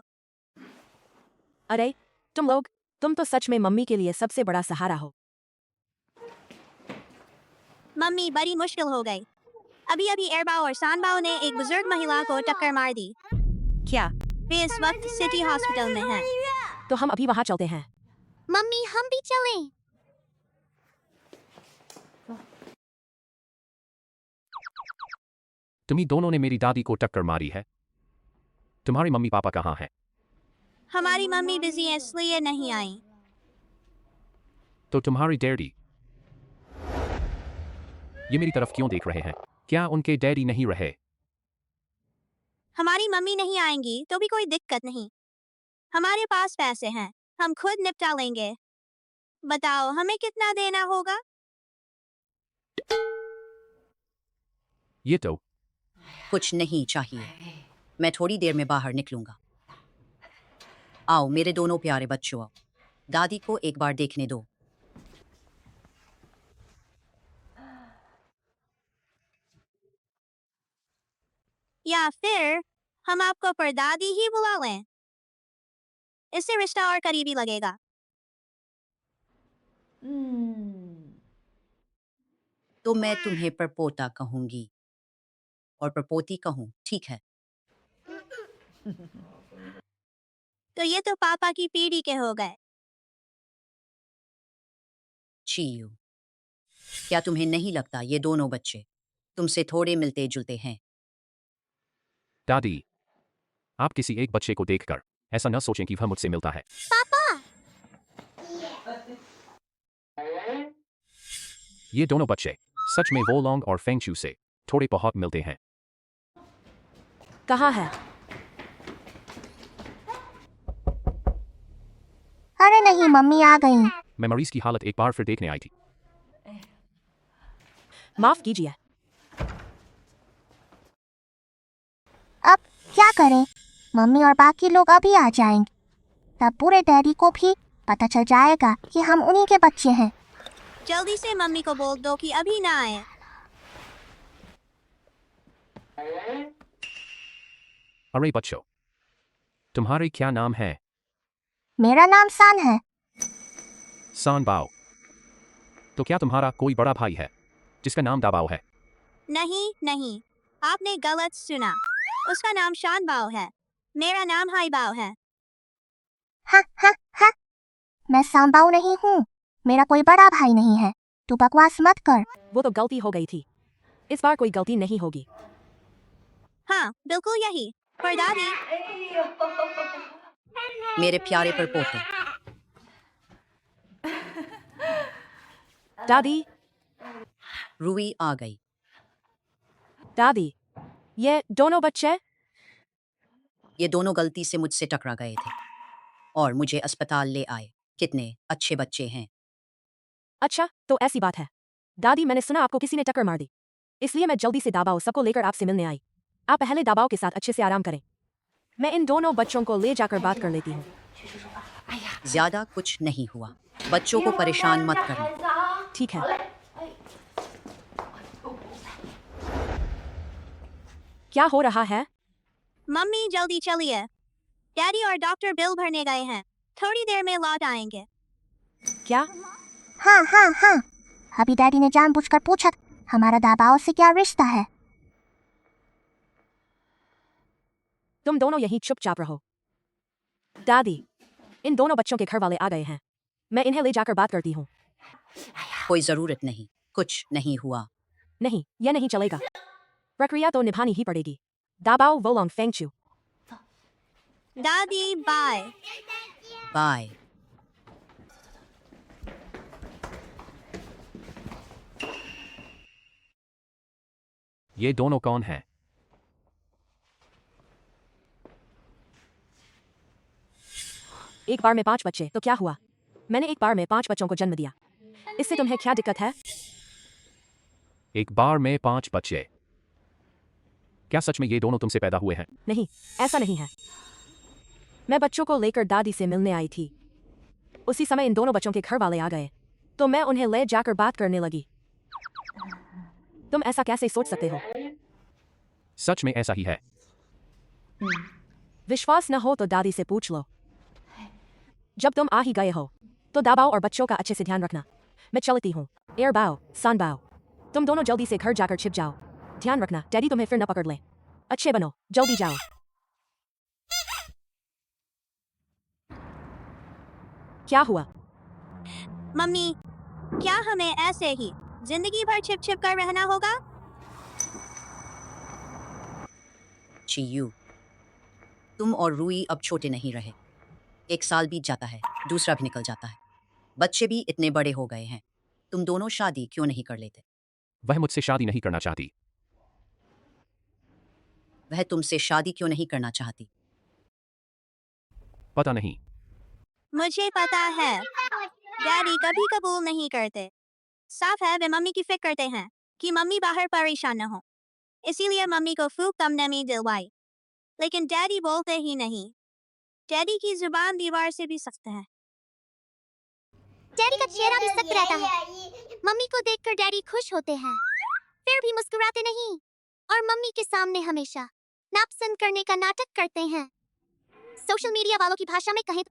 अरे तुम तो सच में मम्मी के लिए सबसे बड़ा सहारा हो। मम्मी बड़ी मुश्किल हो गई। अभी एरबाओ और सानबाओ ने एक बुजुर्ग महिला को टक्कर मार दी। क्या? वे इस वक्त सिटी हॉस्पिटल में हैं। तो हम अभी वहाँ चलते हैं। मम्मी, हम भी चलें? तुम्ही दोनों ने मेरी दादी को टक्कर मारी है। तुम्हारे मम्मी पापा कहाँ हैं? हमारी मम्मी बिजी है इसलिए नहीं आई। तो तुम्हारी डैडी ये मेरी तरफ क्यों देख रहे हैं? क्या उनके डैडी नहीं रहे? हमारी मम्मी नहीं आएंगी तो भी कोई दिक्कत नहीं। हमारे पास पैसे हैं, हम खुद निपटा लेंगे। बताओ हमें कितना देना होगा? ये तो कुछ नहीं चाहिए। मैं थोड़ी देर में बाहर निकलूंगा। आओ मेरे दोनों प्यारे बच्चों, दादी को एक बार देखने दो। या फिर हम आपको परदादी ही बुला लें, इससे रिश्ता और करीबी लगेगा। तो मैं तुम्हें परपोता कहूंगी और परपोती कहूं, ठीक है? तो ये तो पापा की पीढ़ी के हो गए। चीयू, क्या तुम्हें नहीं लगता ये दोनों बच्चे तुमसे थोड़े मिलते जुलते हैं? दादी, आप किसी एक बच्चे को देखकर ऐसा न सोचें कि वह मुझसे मिलता है। पापा! ये दोनों बच्चे सच में वो लोंग और फेंगशू से थोड़े बहुत मिलते हैं। कहाँ है? अरे नहीं, मम्मी आ गई। मैं मरीज की हालत एक बार फिर देखने आई थी। माफ कीजिए। अब क्या करें? मम्मी और बाकी लोग अभी आ जाएंगे, तब पूरे डैडी को भी पता चल जाएगा कि हम उन्हीं के बच्चे हैं। जल्दी से मम्मी को बोल दो कि अभी ना आए। अरे बच्चों, तुम्हारे क्या नाम है? मेरा नाम सान है। सान बाओ। तो क्या तुम्हारा कोई बड़ा भाई है जिसका नाम दाबाओ है? नहीं नहीं, आपने गलत सुना। उसका नाम शान बाओ है। मेरा नाम हाई बाओ है। हा हा हा, मैं सांबाऊ नहीं हूँ। मेरा कोई बड़ा भाई नहीं है। तू बकवास मत कर। वो तो गलती हो गई थी, इस बार कोई गलती नहीं होगी। हाँ बिल्कुल यही। परदादी, मेरे प्यारे परपोते, दादी, रूई आ गई। दादी, ये दोनों बच्चे? ये दोनों गलती से मुझसे टकरा गए थे और मुझे अस्पताल ले आए। कितने अच्छे बच्चे हैं। अच्छा, तो ऐसी बात है। दादी, मैंने सुना आपको किसी ने टक्कर मार दी, इसलिए मैं जल्दी से दाबाओ सबको लेकर आपसे मिलने आई। आप पहले दाबाओ के साथ अच्छे से आराम करें। मैं इन दोनों बच्चों को ले जाकर बात कर लेती हूँ। ज्यादा कुछ नहीं हुआ। बच्चों को परेशान मत करना। ठीक है। क्या हो रहा है? मम्मी जल्दी चलिए। डैडी और डॉक्टर बिल भरने गए हैं, थोड़ी देर में लौट आएंगे। क्या? हाँ हाँ हाँ, अभी डैडी ने जानबूझकर पूछा हमारा दाबाओ से क्या रिश्ता है। तुम दोनों यहीं चुपचाप रहो। दादी, इन दोनों बच्चों के घर वाले आ गए हैं, मैं इन्हें ले जाकर बात करती हूँ। कोई जरूरत नहीं, कुछ नहीं हुआ। नहीं, यह नहीं चलेगा। प्रक्रिया तो निभानी ही पड़ेगी। दाबाओ वोलोंग फेंगचू। दादी बाय। बाय। ये दोनों कौन हैं? एक बार में 5 बच्चे, तो क्या हुआ? मैंने एक बार में 5 बच्चों को जन्म दिया, इससे तुम्हें क्या दिक्कत है? एक बार में 5 बच्चे? क्या सच में ये दोनों तुमसे पैदा हुए हैं? नहीं, ऐसा नहीं है। मैं बच्चों को लेकर दादी से मिलने आई थी, उसी समय इन दोनों बच्चों के घर वाले आ गए, तो मैं उन्हें ले जाकर बात करने लगी। तुम ऐसा कैसे सोच सकते हो? सच में ऐसा ही है। विश्वास न हो तो दादी से पूछ लो। जब तुम आ ही गए हो तो दाबाओ और बच्चों का अच्छे से ध्यान रखना। मैं चलती हूँ। एयर बाओ, सान बाओ, तुम दोनों जल्दी से घर जाकर छिप जाओ। ध्यान रखना डैडी तुम्हें फिर न पकड़ ले। अच्छे बनो, जल्दी जाओ। क्या हुआ? मम्मी, क्या हमें ऐसे ही जिंदगी भर छिप छिप कर रहना होगा? चीयू, तुम और रूई अब छोटे नहीं रहे। 1 साल बीत जाता है, दूसरा भी निकल जाता है। बच्चे भी इतने बड़े हो गए हैं। तुम दोनों शादी क्यों नहीं कर लेते? वह मुझसे शादी नहीं करना चाहती। वह तुमसे शादी क्यों नहीं करना चाहती? पता नहीं। मुझे पता है डैडी कभी कबूल नहीं करते। साफ है वे मम्मी की फिक्र करते हैं कि मम्मी बाहर परेशान न हो, इसीलिए मम्मी को फूक तमनमी दिलवाई। लेकिन डैडी बोलते ही नहीं। डैडी की जुबान दीवार से भी सख्त है। डैडी का चेहरा भी सख्त रहता है। मम्मी को देखकर डैडी खुश होते हैं, फिर भी मुस्कुराते नहीं और मम्मी के सामने हमेशा नापसंद करने का नाटक करते हैं। सोशल मीडिया वालों की भाषा में कहें तो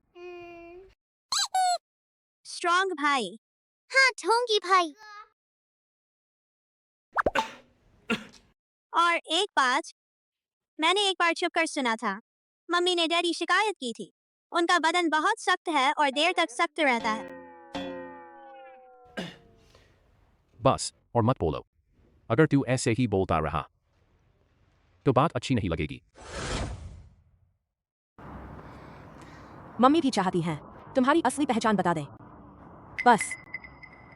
स्ट्रॉन्ग भाई। हाँ, ढोंगी भाई। और एक बात मैंने एक बार छुप कर सुना था। मम्मी ने डैडी शिकायत की थी। उनका बदन बहुत सख्त है और देर तक सख्त रहता है। बस और मत बोलो। अगर तू ऐसे ही बोलता रहा तो बात अच्छी नहीं लगेगी। मम्मी भी चाहती हैं तुम्हारी असली पहचान बता दें। बस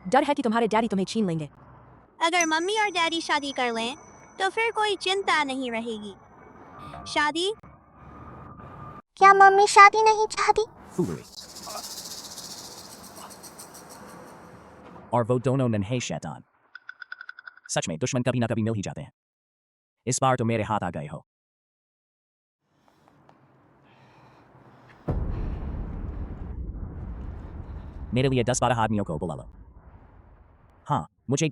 डर है कि तुम्हारे डैडी तुम्हें छीन लेंगे। अगर मम्मी और डैडी शादी कर लें तो फिर कोई चिंता नहीं रहेगी। शादी? क्या मम्मी शादी नहीं चाहती? फूलेry। और वो दोनों नन्हे शैतान सच में दुश्मन कभी ना कभी मिल ही जाते हैं। इस बार तो मेरे हाथ आ गए हो। मेरे लिए 10-12 आदमियों को बुला लो। हाँ, मुझे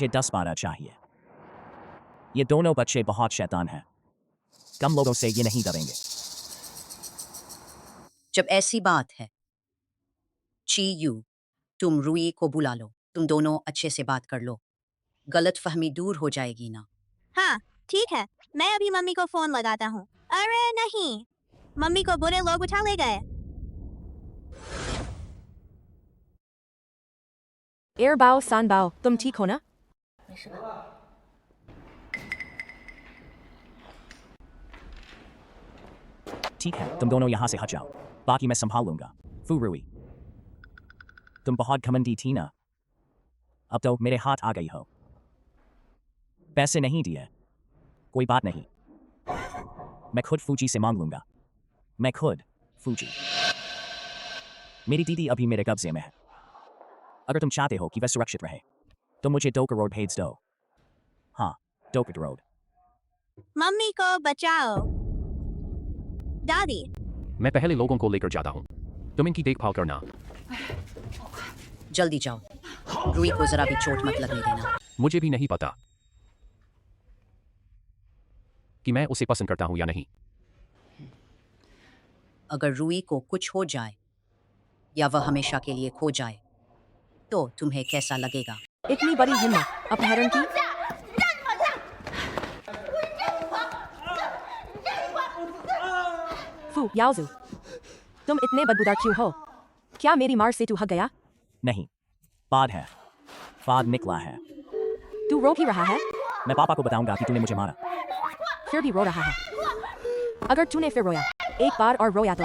10-12 चाहिए। ये दोनों बच्चे बहुत शैतान हैं। कम लोगों से ये नहीं डरेंगे। जब ऐसी बात है ची यू, तुम रूई को बुला लो। तुम दोनों अच्छे से बात कर लो, गलत फहमी दूर हो जाएगी ना। हाँ ठीक है, मैं अभी मम्मी को फोन लगाता हूँ। अरे नहीं, मम्मी को बुरे लोग उठा ले गए। एयर बाओ सान बाओ, तुम ठीक हो ना? ठीक है, तुम दोनों यहाँ से हट जाओ, बाकी मैं संभाल लूंगा। फूरुई, तुम बहुत घमंडी थी ना, अब तो मेरे हाथ आ गई हो। पैसे नहीं दिए, कोई बात नहीं, मैं खुद फूजी से मांग लूंगा। मैं खुद फूजी। मेरी दीदी अभी मेरे कब्जे में है। अगर तुम चाहते हो कि वह सुरक्षित रहे तो मुझे 2 करोड़ भेज दो। हाँ, 2 करोड़। मम्मी को बचाओ। दादी, मैं पहले लोगों को लेकर जाता हूँ, तुम इनकी देखभाल करना। जल्दी जाओ, रूई को जरा भी चोट मत लगने देना। मुझे भी नहीं पता कि मैं उसे पसंद करता हूँ या नहीं। अगर रूई को कुछ हो जाए या वह हमेशा के लिए खो जाए तो तुम्हें कैसा लगेगा? इतनी बड़ी हिम्मत अपहरण की? फू याओजू, तुम इतने बदबूदार क्यों हो? क्या मेरी मार से तू हक गया? नहीं, फाद है, फाद निकला है। तू रो ही रहा है? मैं पापा को बताऊंगा कि तूने मुझे मारा। फिर भी रो रहा है। अगर तूने फिर रोया, एक बार और रोया तो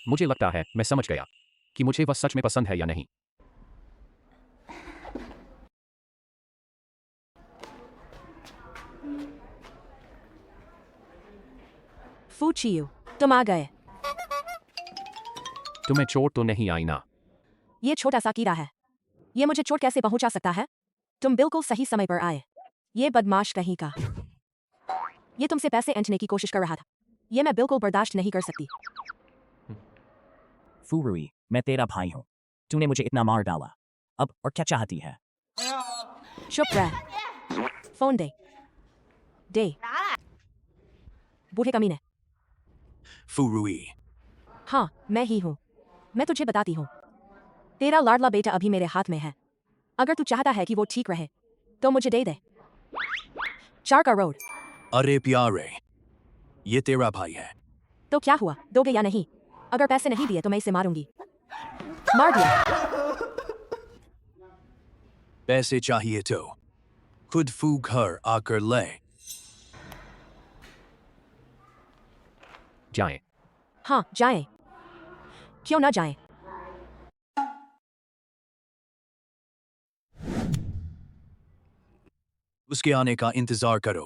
मुझे लगता है मैं समझ गया कि मुझे वह सच में पसंद है या नहीं। फू चियू, तुम आ गए। तुम्हें चोट तो नहीं आई ना? ये छोटा सा कीड़ा है, ये मुझे चोट कैसे पहुंचा सकता है? तुम बिल्कुल सही समय पर आए। ये बदमाश कहीं का। ये तुमसे पैसे ऐंठने की कोशिश कर रहा था। ये मैं बिल्कुल बर्दाश्त नहीं कर सकती। फूरुई, मैं तेरा भाई हूँ। तूने मुझे इतना मार डाला, अब और क्या चाहती है? चुप रह। फोन दे। दे। बूढ़े कमीने। फूरुई, हाँ, मैं ही हूँ। मैं तुझे बताती हूँ। तेरा लाडला बेटा अभी मेरे हाथ में है। अगर तू चाहता है कि वो ठीक रहे तो मुझे दे दे। 4 करोड़। अरे प्यारे, ये तेरा भाई है। तो क्या हुआ, दोगे या नहीं? अगर पैसे नहीं दिए तो मैं इसे मारूंगी। मार दिया। पैसे चाहिए तो खुद फू घर आकर ले। जाएं। हाँ, जाएं। क्यों ना जाएं? उसके आने का इंतजार करो।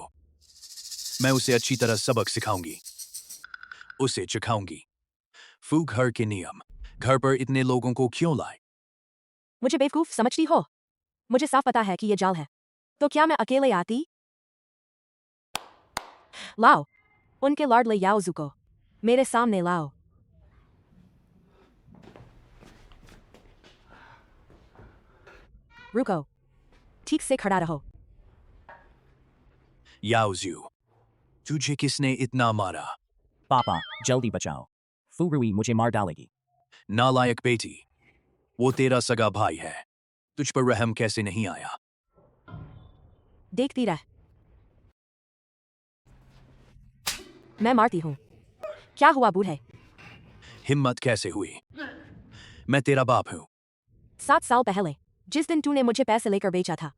मैं उसे अच्छी तरह सबक सिखाऊंगी, उसे चखाऊंगी। फू घर के नियम, घर पर इतने लोगों को क्यों लाए? मुझे बेवकूफ समझती हो? मुझे साफ पता है कि ये जाल है। तो क्या मैं अकेले आती? लाओ उनके लाडले याओजू को मेरे सामने लाओ। रुको, ठीक से खड़ा रहो। याओजू, तुझे किसने इतना मारा? पापा जल्दी बचाओ, फुरुई मुझे मार डालेगी। नालायक बेटी, वो तेरा सगा भाई है, तुझ पर रहम कैसे नहीं आया? देखती रह, मैं मारती हूँ। क्या हुआ बूढ़े? हिम्मत कैसे हुई? मैं तेरा बाप हूँ। 7 साल पहले जिस दिन तूने मुझे पैसे लेकर बेचा था,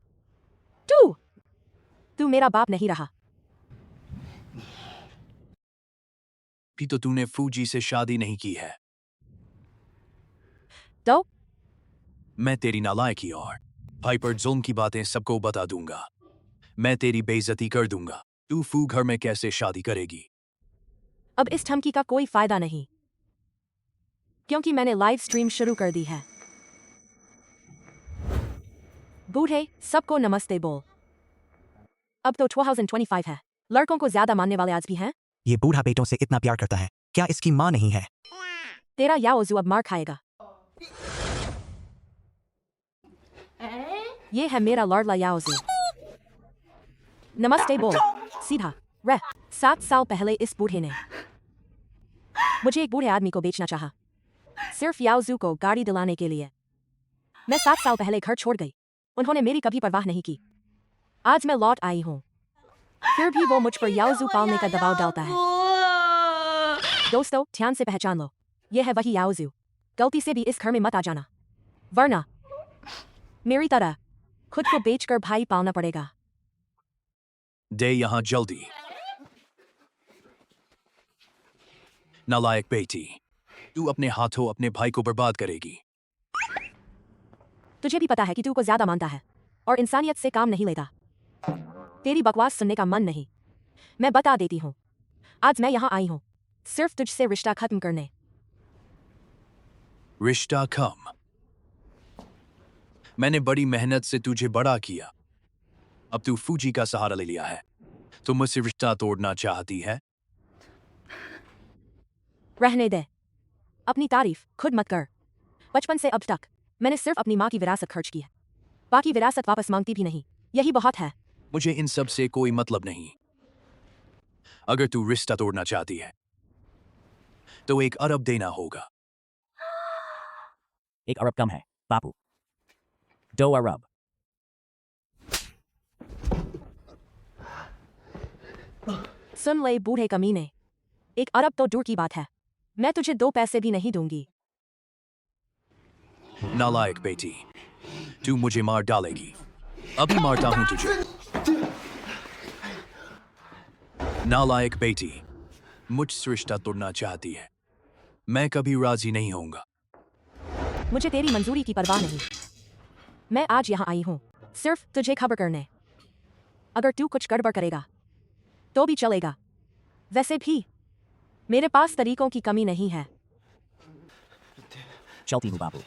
तू मेरा बाप नहीं रहा। भी तो तूने फूजी से शादी नहीं की है। तो मैं तेरी नालायकी और भाई पर जुल्म की बातें सबको बता दूंगा। मैं तेरी बेइज्जती कर दूंगा। तू फू घर में कैसे शादी करेगी? अब इस धमकी का कोई फायदा नहीं, क्योंकि मैंने लाइव स्ट्रीम शुरू कर दी है। बूढ़े, सबको नमस्ते बोल। अब तो 2025 है, लड़कों को ज्यादा मानने वाले आज भी हैं। ये बूढ़ा बेटों से इतना प्यार करता है, क्या इसकी माँ नहीं है? तेरा याओजू अब मार खाएगा। ये है मेरा लाडला याओजू। नमस्ते बोल, सीधा रह। 7 साल पहले इस बूढ़े ने मुझे एक बूढ़े आदमी को बेचना चाहा, सिर्फ याओजू को गाड़ी दिलाने के लिए। मैं 7 साल पहले घर छोड़ गई, उन्होंने मेरी कभी परवाह नहीं की। आज मैं लौट आई हूँ, फिर भी वो मुझ पर याओजू पालने का दबाव डालता है। दोस्तों, ध्यान से पहचान लो, ये है वही याओजू। गलती से भी इस घर में मत आ जाना, वरना मेरी तरह खुद को बेचकर भाई पालना पड़ेगा। दे यहां जल्दी। नालायक बेटी, तू अपने हाथों अपने भाई को बर्बाद करेगी। तुझे भी पता है कि तू को ज्यादा मानता है और इंसानियत से काम नहीं लेता। तेरी बकवास सुनने का मन नहीं। मैं बता देती हूँ, आज मैं यहाँ आई हूँ सिर्फ तुझसे रिश्ता खत्म करने। रिश्ता कम? मैंने बड़ी मेहनत से तुझे बड़ा किया, अब तू फूजी का सहारा ले लिया है। तुम मुझसे रिश्ता तोड़ना चाहती है? रहने दे, अपनी तारीफ खुद मत कर। बचपन से अब तक मैंने सिर्फ अपनी माँ की विरासत खर्च की है, बाकी विरासत वापस मांगती भी नहीं। यही बहुत है। मुझे इन सब से कोई मतलब नहीं। अगर तू रिश्ता तोड़ना चाहती है तो 1 अरब देना होगा। 1 अरब कम है बापू, 2 अरब। सुन ले बूढ़े कमीने, 1 अरब तो दूर की बात है, मैं तुझे 2 पैसे भी नहीं दूंगी। नालायक बेटी, तू मुझे मार डालेगी। अभी मारता हूं तुझे। नालायक बेटी, मुझसे रिश्ता तोड़ना चाहती है, मैं कभी राजी नहीं होऊंगा। मुझे तेरी मंजूरी की परवाह नहीं। मैं आज यहाँ आई हूँ सिर्फ तुझे खबर करने। अगर तू कुछ गड़बड़ करेगा तो भी चलेगा, वैसे भी मेरे पास तरीकों की कमी नहीं है। चलती हूँ बाबू।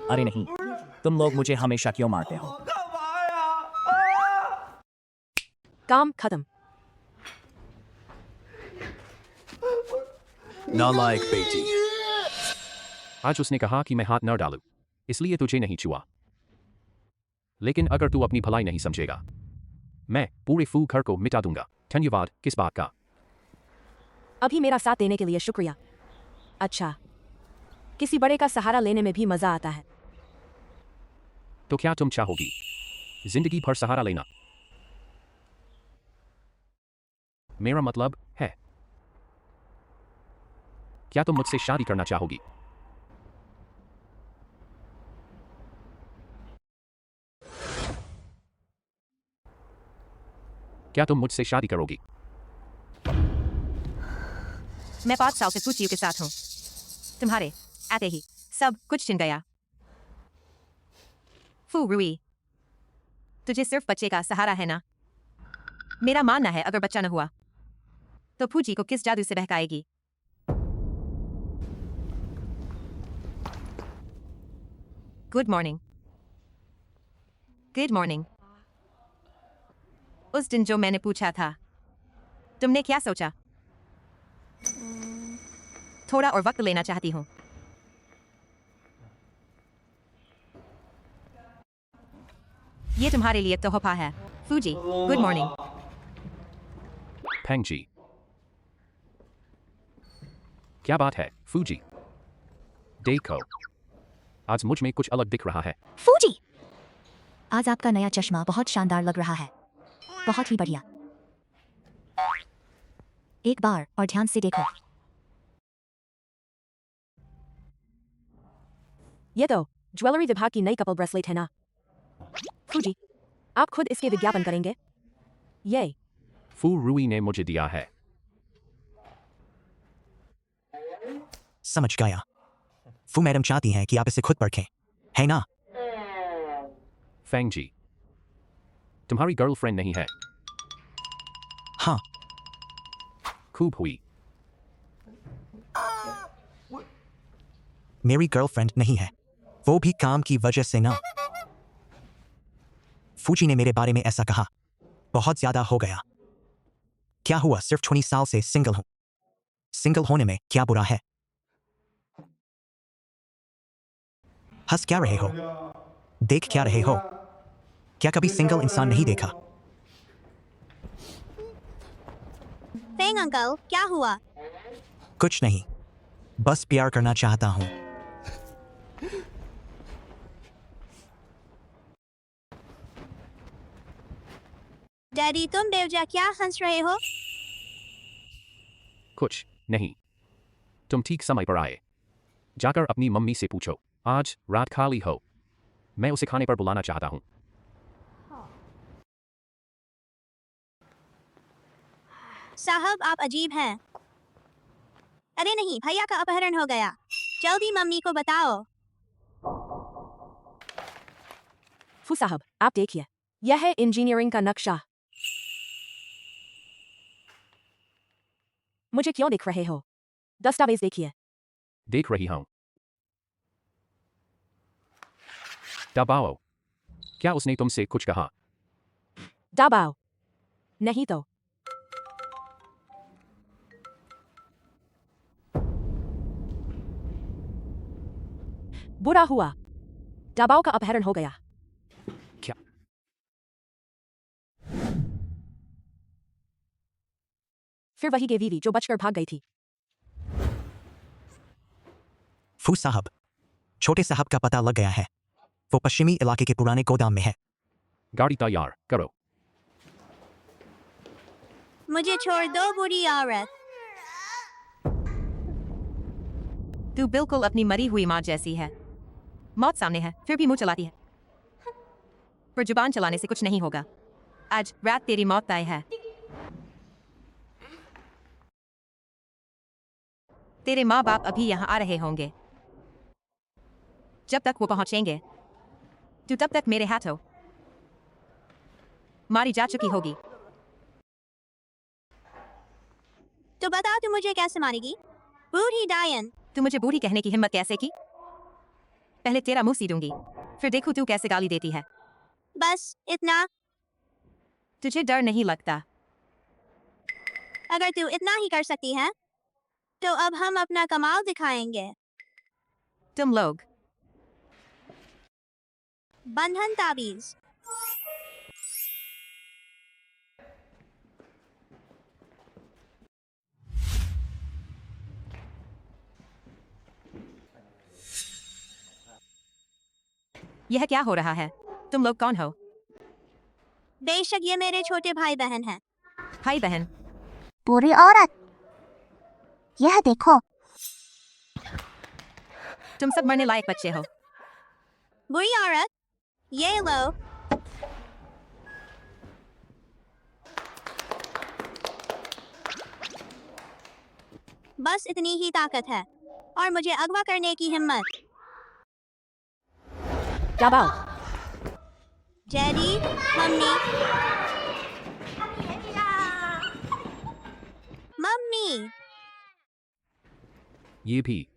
अरे नहीं, तुम लोग मुझे हमेशा क्यों मारते हो? काम खत्म। नालायक बेटी, आज उसने कहा कि मैं हाथ न डालूं, इसलिए तुझे नहीं छुआ। लेकिन अगर तू अपनी भलाई नहीं समझेगा, मैं पूरे फू घर को मिटा दूंगा। धन्यवाद। किस बात का? अभी मेरा साथ देने के लिए शुक्रिया। अच्छा, किसी बड़े का सहारा लेने में भी मजा आता है। तो क्या तुम चाहोगी जिंदगी भर सहारा लेना? मेरा मतलब है, क्या तुम मुझसे शादी करना चाहोगी? क्या तुम मुझसे शादी करोगी? मैं 5 साल से फूचियों के साथ हूँ। तुम्हारे आते ही सब कुछ छिन गया। फू रुई, तुझे सिर्फ बच्चे का सहारा है ना? मेरा मानना है अगर बच्चा न हुआ तो फूजी को किस जादू से बहकाएगी? Good morning. Good morning. उस दिन जो मैंने पूछा था, तुमने क्या सोचा? थोड़ा और वक्त लेना चाहती हूँ। ये तुम्हारे लिए तोहफा है, Fuji. Good morning. Pang ji, क्या बात है फूजी? देखो, आज मुझ में कुछ अलग दिख रहा है। फूजी, आज आपका नया चश्मा बहुत शानदार लग रहा है। बहुत ही बढ़िया। एक बार और ध्यान से देखो। ये तो ज्वेलरी विभाग की नई कपल ब्रेसलेट है ना? फूजी, आप खुद इसके विज्ञापन करेंगे? ये फू रुई ने मुझे दिया है। समझ गया। फू मैडम चाहती हैं कि आप इसे खुद परखें, है ना? फैंग जी, तुम्हारी गर्लफ्रेंड नहीं है? हाँ। खूब हुई। मेरी गर्लफ्रेंड नहीं है, वो भी काम की वजह से ना। फूजी ने मेरे बारे में ऐसा कहा। बहुत ज्यादा हो गया। क्या हुआ, सिर्फ 20 साल से सिंगल हूं। सिंगल होने में क्या बुरा है? हंस क्या रहे हो? देख क्या रहे हो? क्या कभी सिंगल इंसान नहीं देखा? फेंग अंकल, क्या हुआ? कुछ नहीं, बस प्यार करना चाहता हूं। डैडी, तुम देवजा क्या हंस रहे हो? कुछ नहीं, तुम ठीक समय पर आए। जाकर अपनी मम्मी से पूछो आज रात खाली हो। मैं उसे खाने पर बुलाना चाहता हूँ। साहब, आप अजीब हैं। अरे नहीं, भैया का अपहरण हो गया। जल्दी मम्मी को बताओ। फू साहब, आप देखिए, यह है इंजीनियरिंग का नक्शा। मुझे क्यों दिख रहे हो? दस्तावेज देखिए। देख रही हूं। दबाओ। क्या उसने तुमसे कुछ कहा? दबाओ। नहीं तो बुरा हुआ। दबाओ का अपहरण हो गया। क्या? फिर वही गे वीवी जो बचकर भाग गई थी। फू साहब, छोटे साहब का पता लग गया है। वो पश्चिमी इलाके के पुराने गोदाम में है। गाड़ी तैयार करो। मुझे छोड़ दो बुरी औरत। तू बिल्कुल अपनी मरी हुई माँ जैसी है। मौत सामने है, फिर भी मुंह चलाती है। पर जुबान चलाने से कुछ नहीं होगा। आज रात तेरी मौत तय है। तेरे माँ बाप अभी यहाँ आ रहे होंगे। जब तक वो पहुंचेंगे, तू तब तक मेरे हाथों मारी जा चुकी होगी। तो बता, तू मुझे कैसे मारेगी? बूढ़ी डायन। तू मुझे बूढ़ी कहने की हिम्मत कैसे की? पहले तेरा मुंह सीदूंगी, फिर देखूं तू कैसे गाली देती है। बस इतना? तुझे डर नहीं लगता? अगर तू इतना ही कर सकती है, तो अब हम अपना कमाल दिखाएंगे। तुम लोग बंधन ताबीज। यह क्या हो रहा है? तुम लोग कौन हो? बेशक ये मेरे छोटे भाई बहन हैं। भाई बहन? बुरी औरत, यह देखो। तुम सब मरने लायक बच्चे हो। बुरी औरत, ये लो। बस इतनी ही ताकत है और मुझे अगवा करने की हिम्मत। दबाओ। डैडी, मम्मी, मम्मी, ये भी।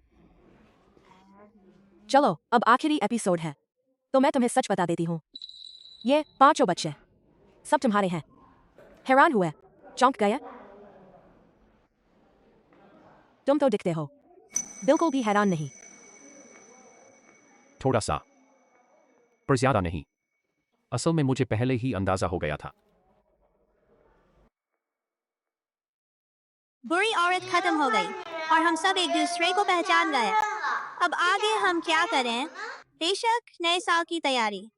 चलो अब आखिरी एपिसोड है तो मैं तुम्हें सच बता देती हूँ। ये 5 बच्चे सब तुम्हारे हैं। हैरान हुए? चौंक गए? तुम तो दिखते हो बिल्कुल भी हैरान नहीं। थोड़ा सा, पर ज्यादा नहीं। असल में मुझे पहले ही अंदाजा हो गया था। बुरी औरत खत्म हो गई और हम सब एक दूसरे को पहचान गए। अब आगे हम क्या करें? बेशक नए साल की तैयारी।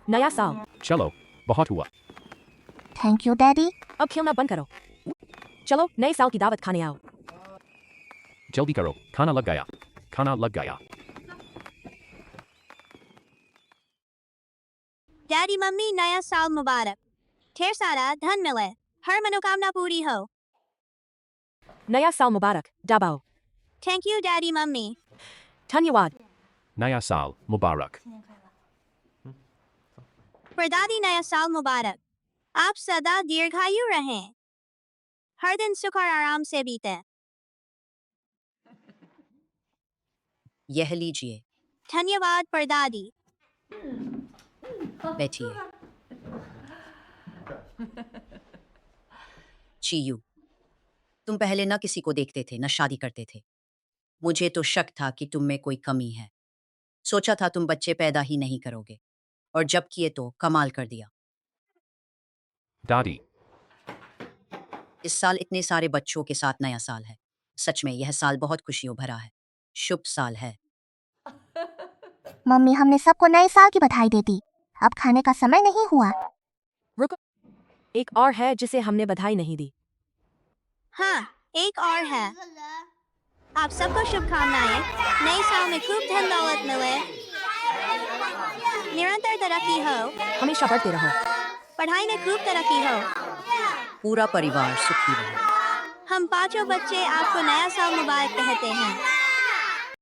नया साल। चलो, बहुत हुआ। Thank you daddy. अब खेलना बंद करो। चलो नए साल की दावत खाने आओ। जल्दी करो, खाना लग गया। खाना लग गया। डैडी मम्मी, नया साल मुबारक। ढेर सारा धन मिले, हर मनोकामना पूरी हो। नया साल मुबारक Dabao. Thank you daddy mummy. धन्यवाद। नया साल मुबारक। परदादी, नया साल मुबारक। आप सदा दीर्घायु रहें। हर दिन सुख और आराम से बीते। यह लीजिए, धन्यवाद परदादी। बैठिए। चीयू, तुम पहले न किसी को देखते थे न शादी करते थे। मुझे तो शक था कि तुम में कोई कमी है। सोचा था तुम बच्चे पैदा ही नहीं करोगे, और जब किए तो कमाल कर दिया। दादी, इस साल इतने सारे बच्चों के साथ नया साल है। सच में यह साल बहुत खुशियों भरा है। शुभ साल है। मम्मी, हमने सबको नए साल की बधाई दे दी। अब खाने का समय नहीं हुआ। रुको, एक और है जिसे हमने बधाई नहीं दी। हाँ, एक और है। आप सबको शुभकामनाएं। नए साल में खूब धन दौलत मिले, निरंतर तरक्की हो, हमेशा बढ़ते रहो। पढ़ाई में खूब तरक्की हो, पूरा परिवार सुखी रहे। हम 5 बच्चे आपको नया साल मुबारक कहते हैं।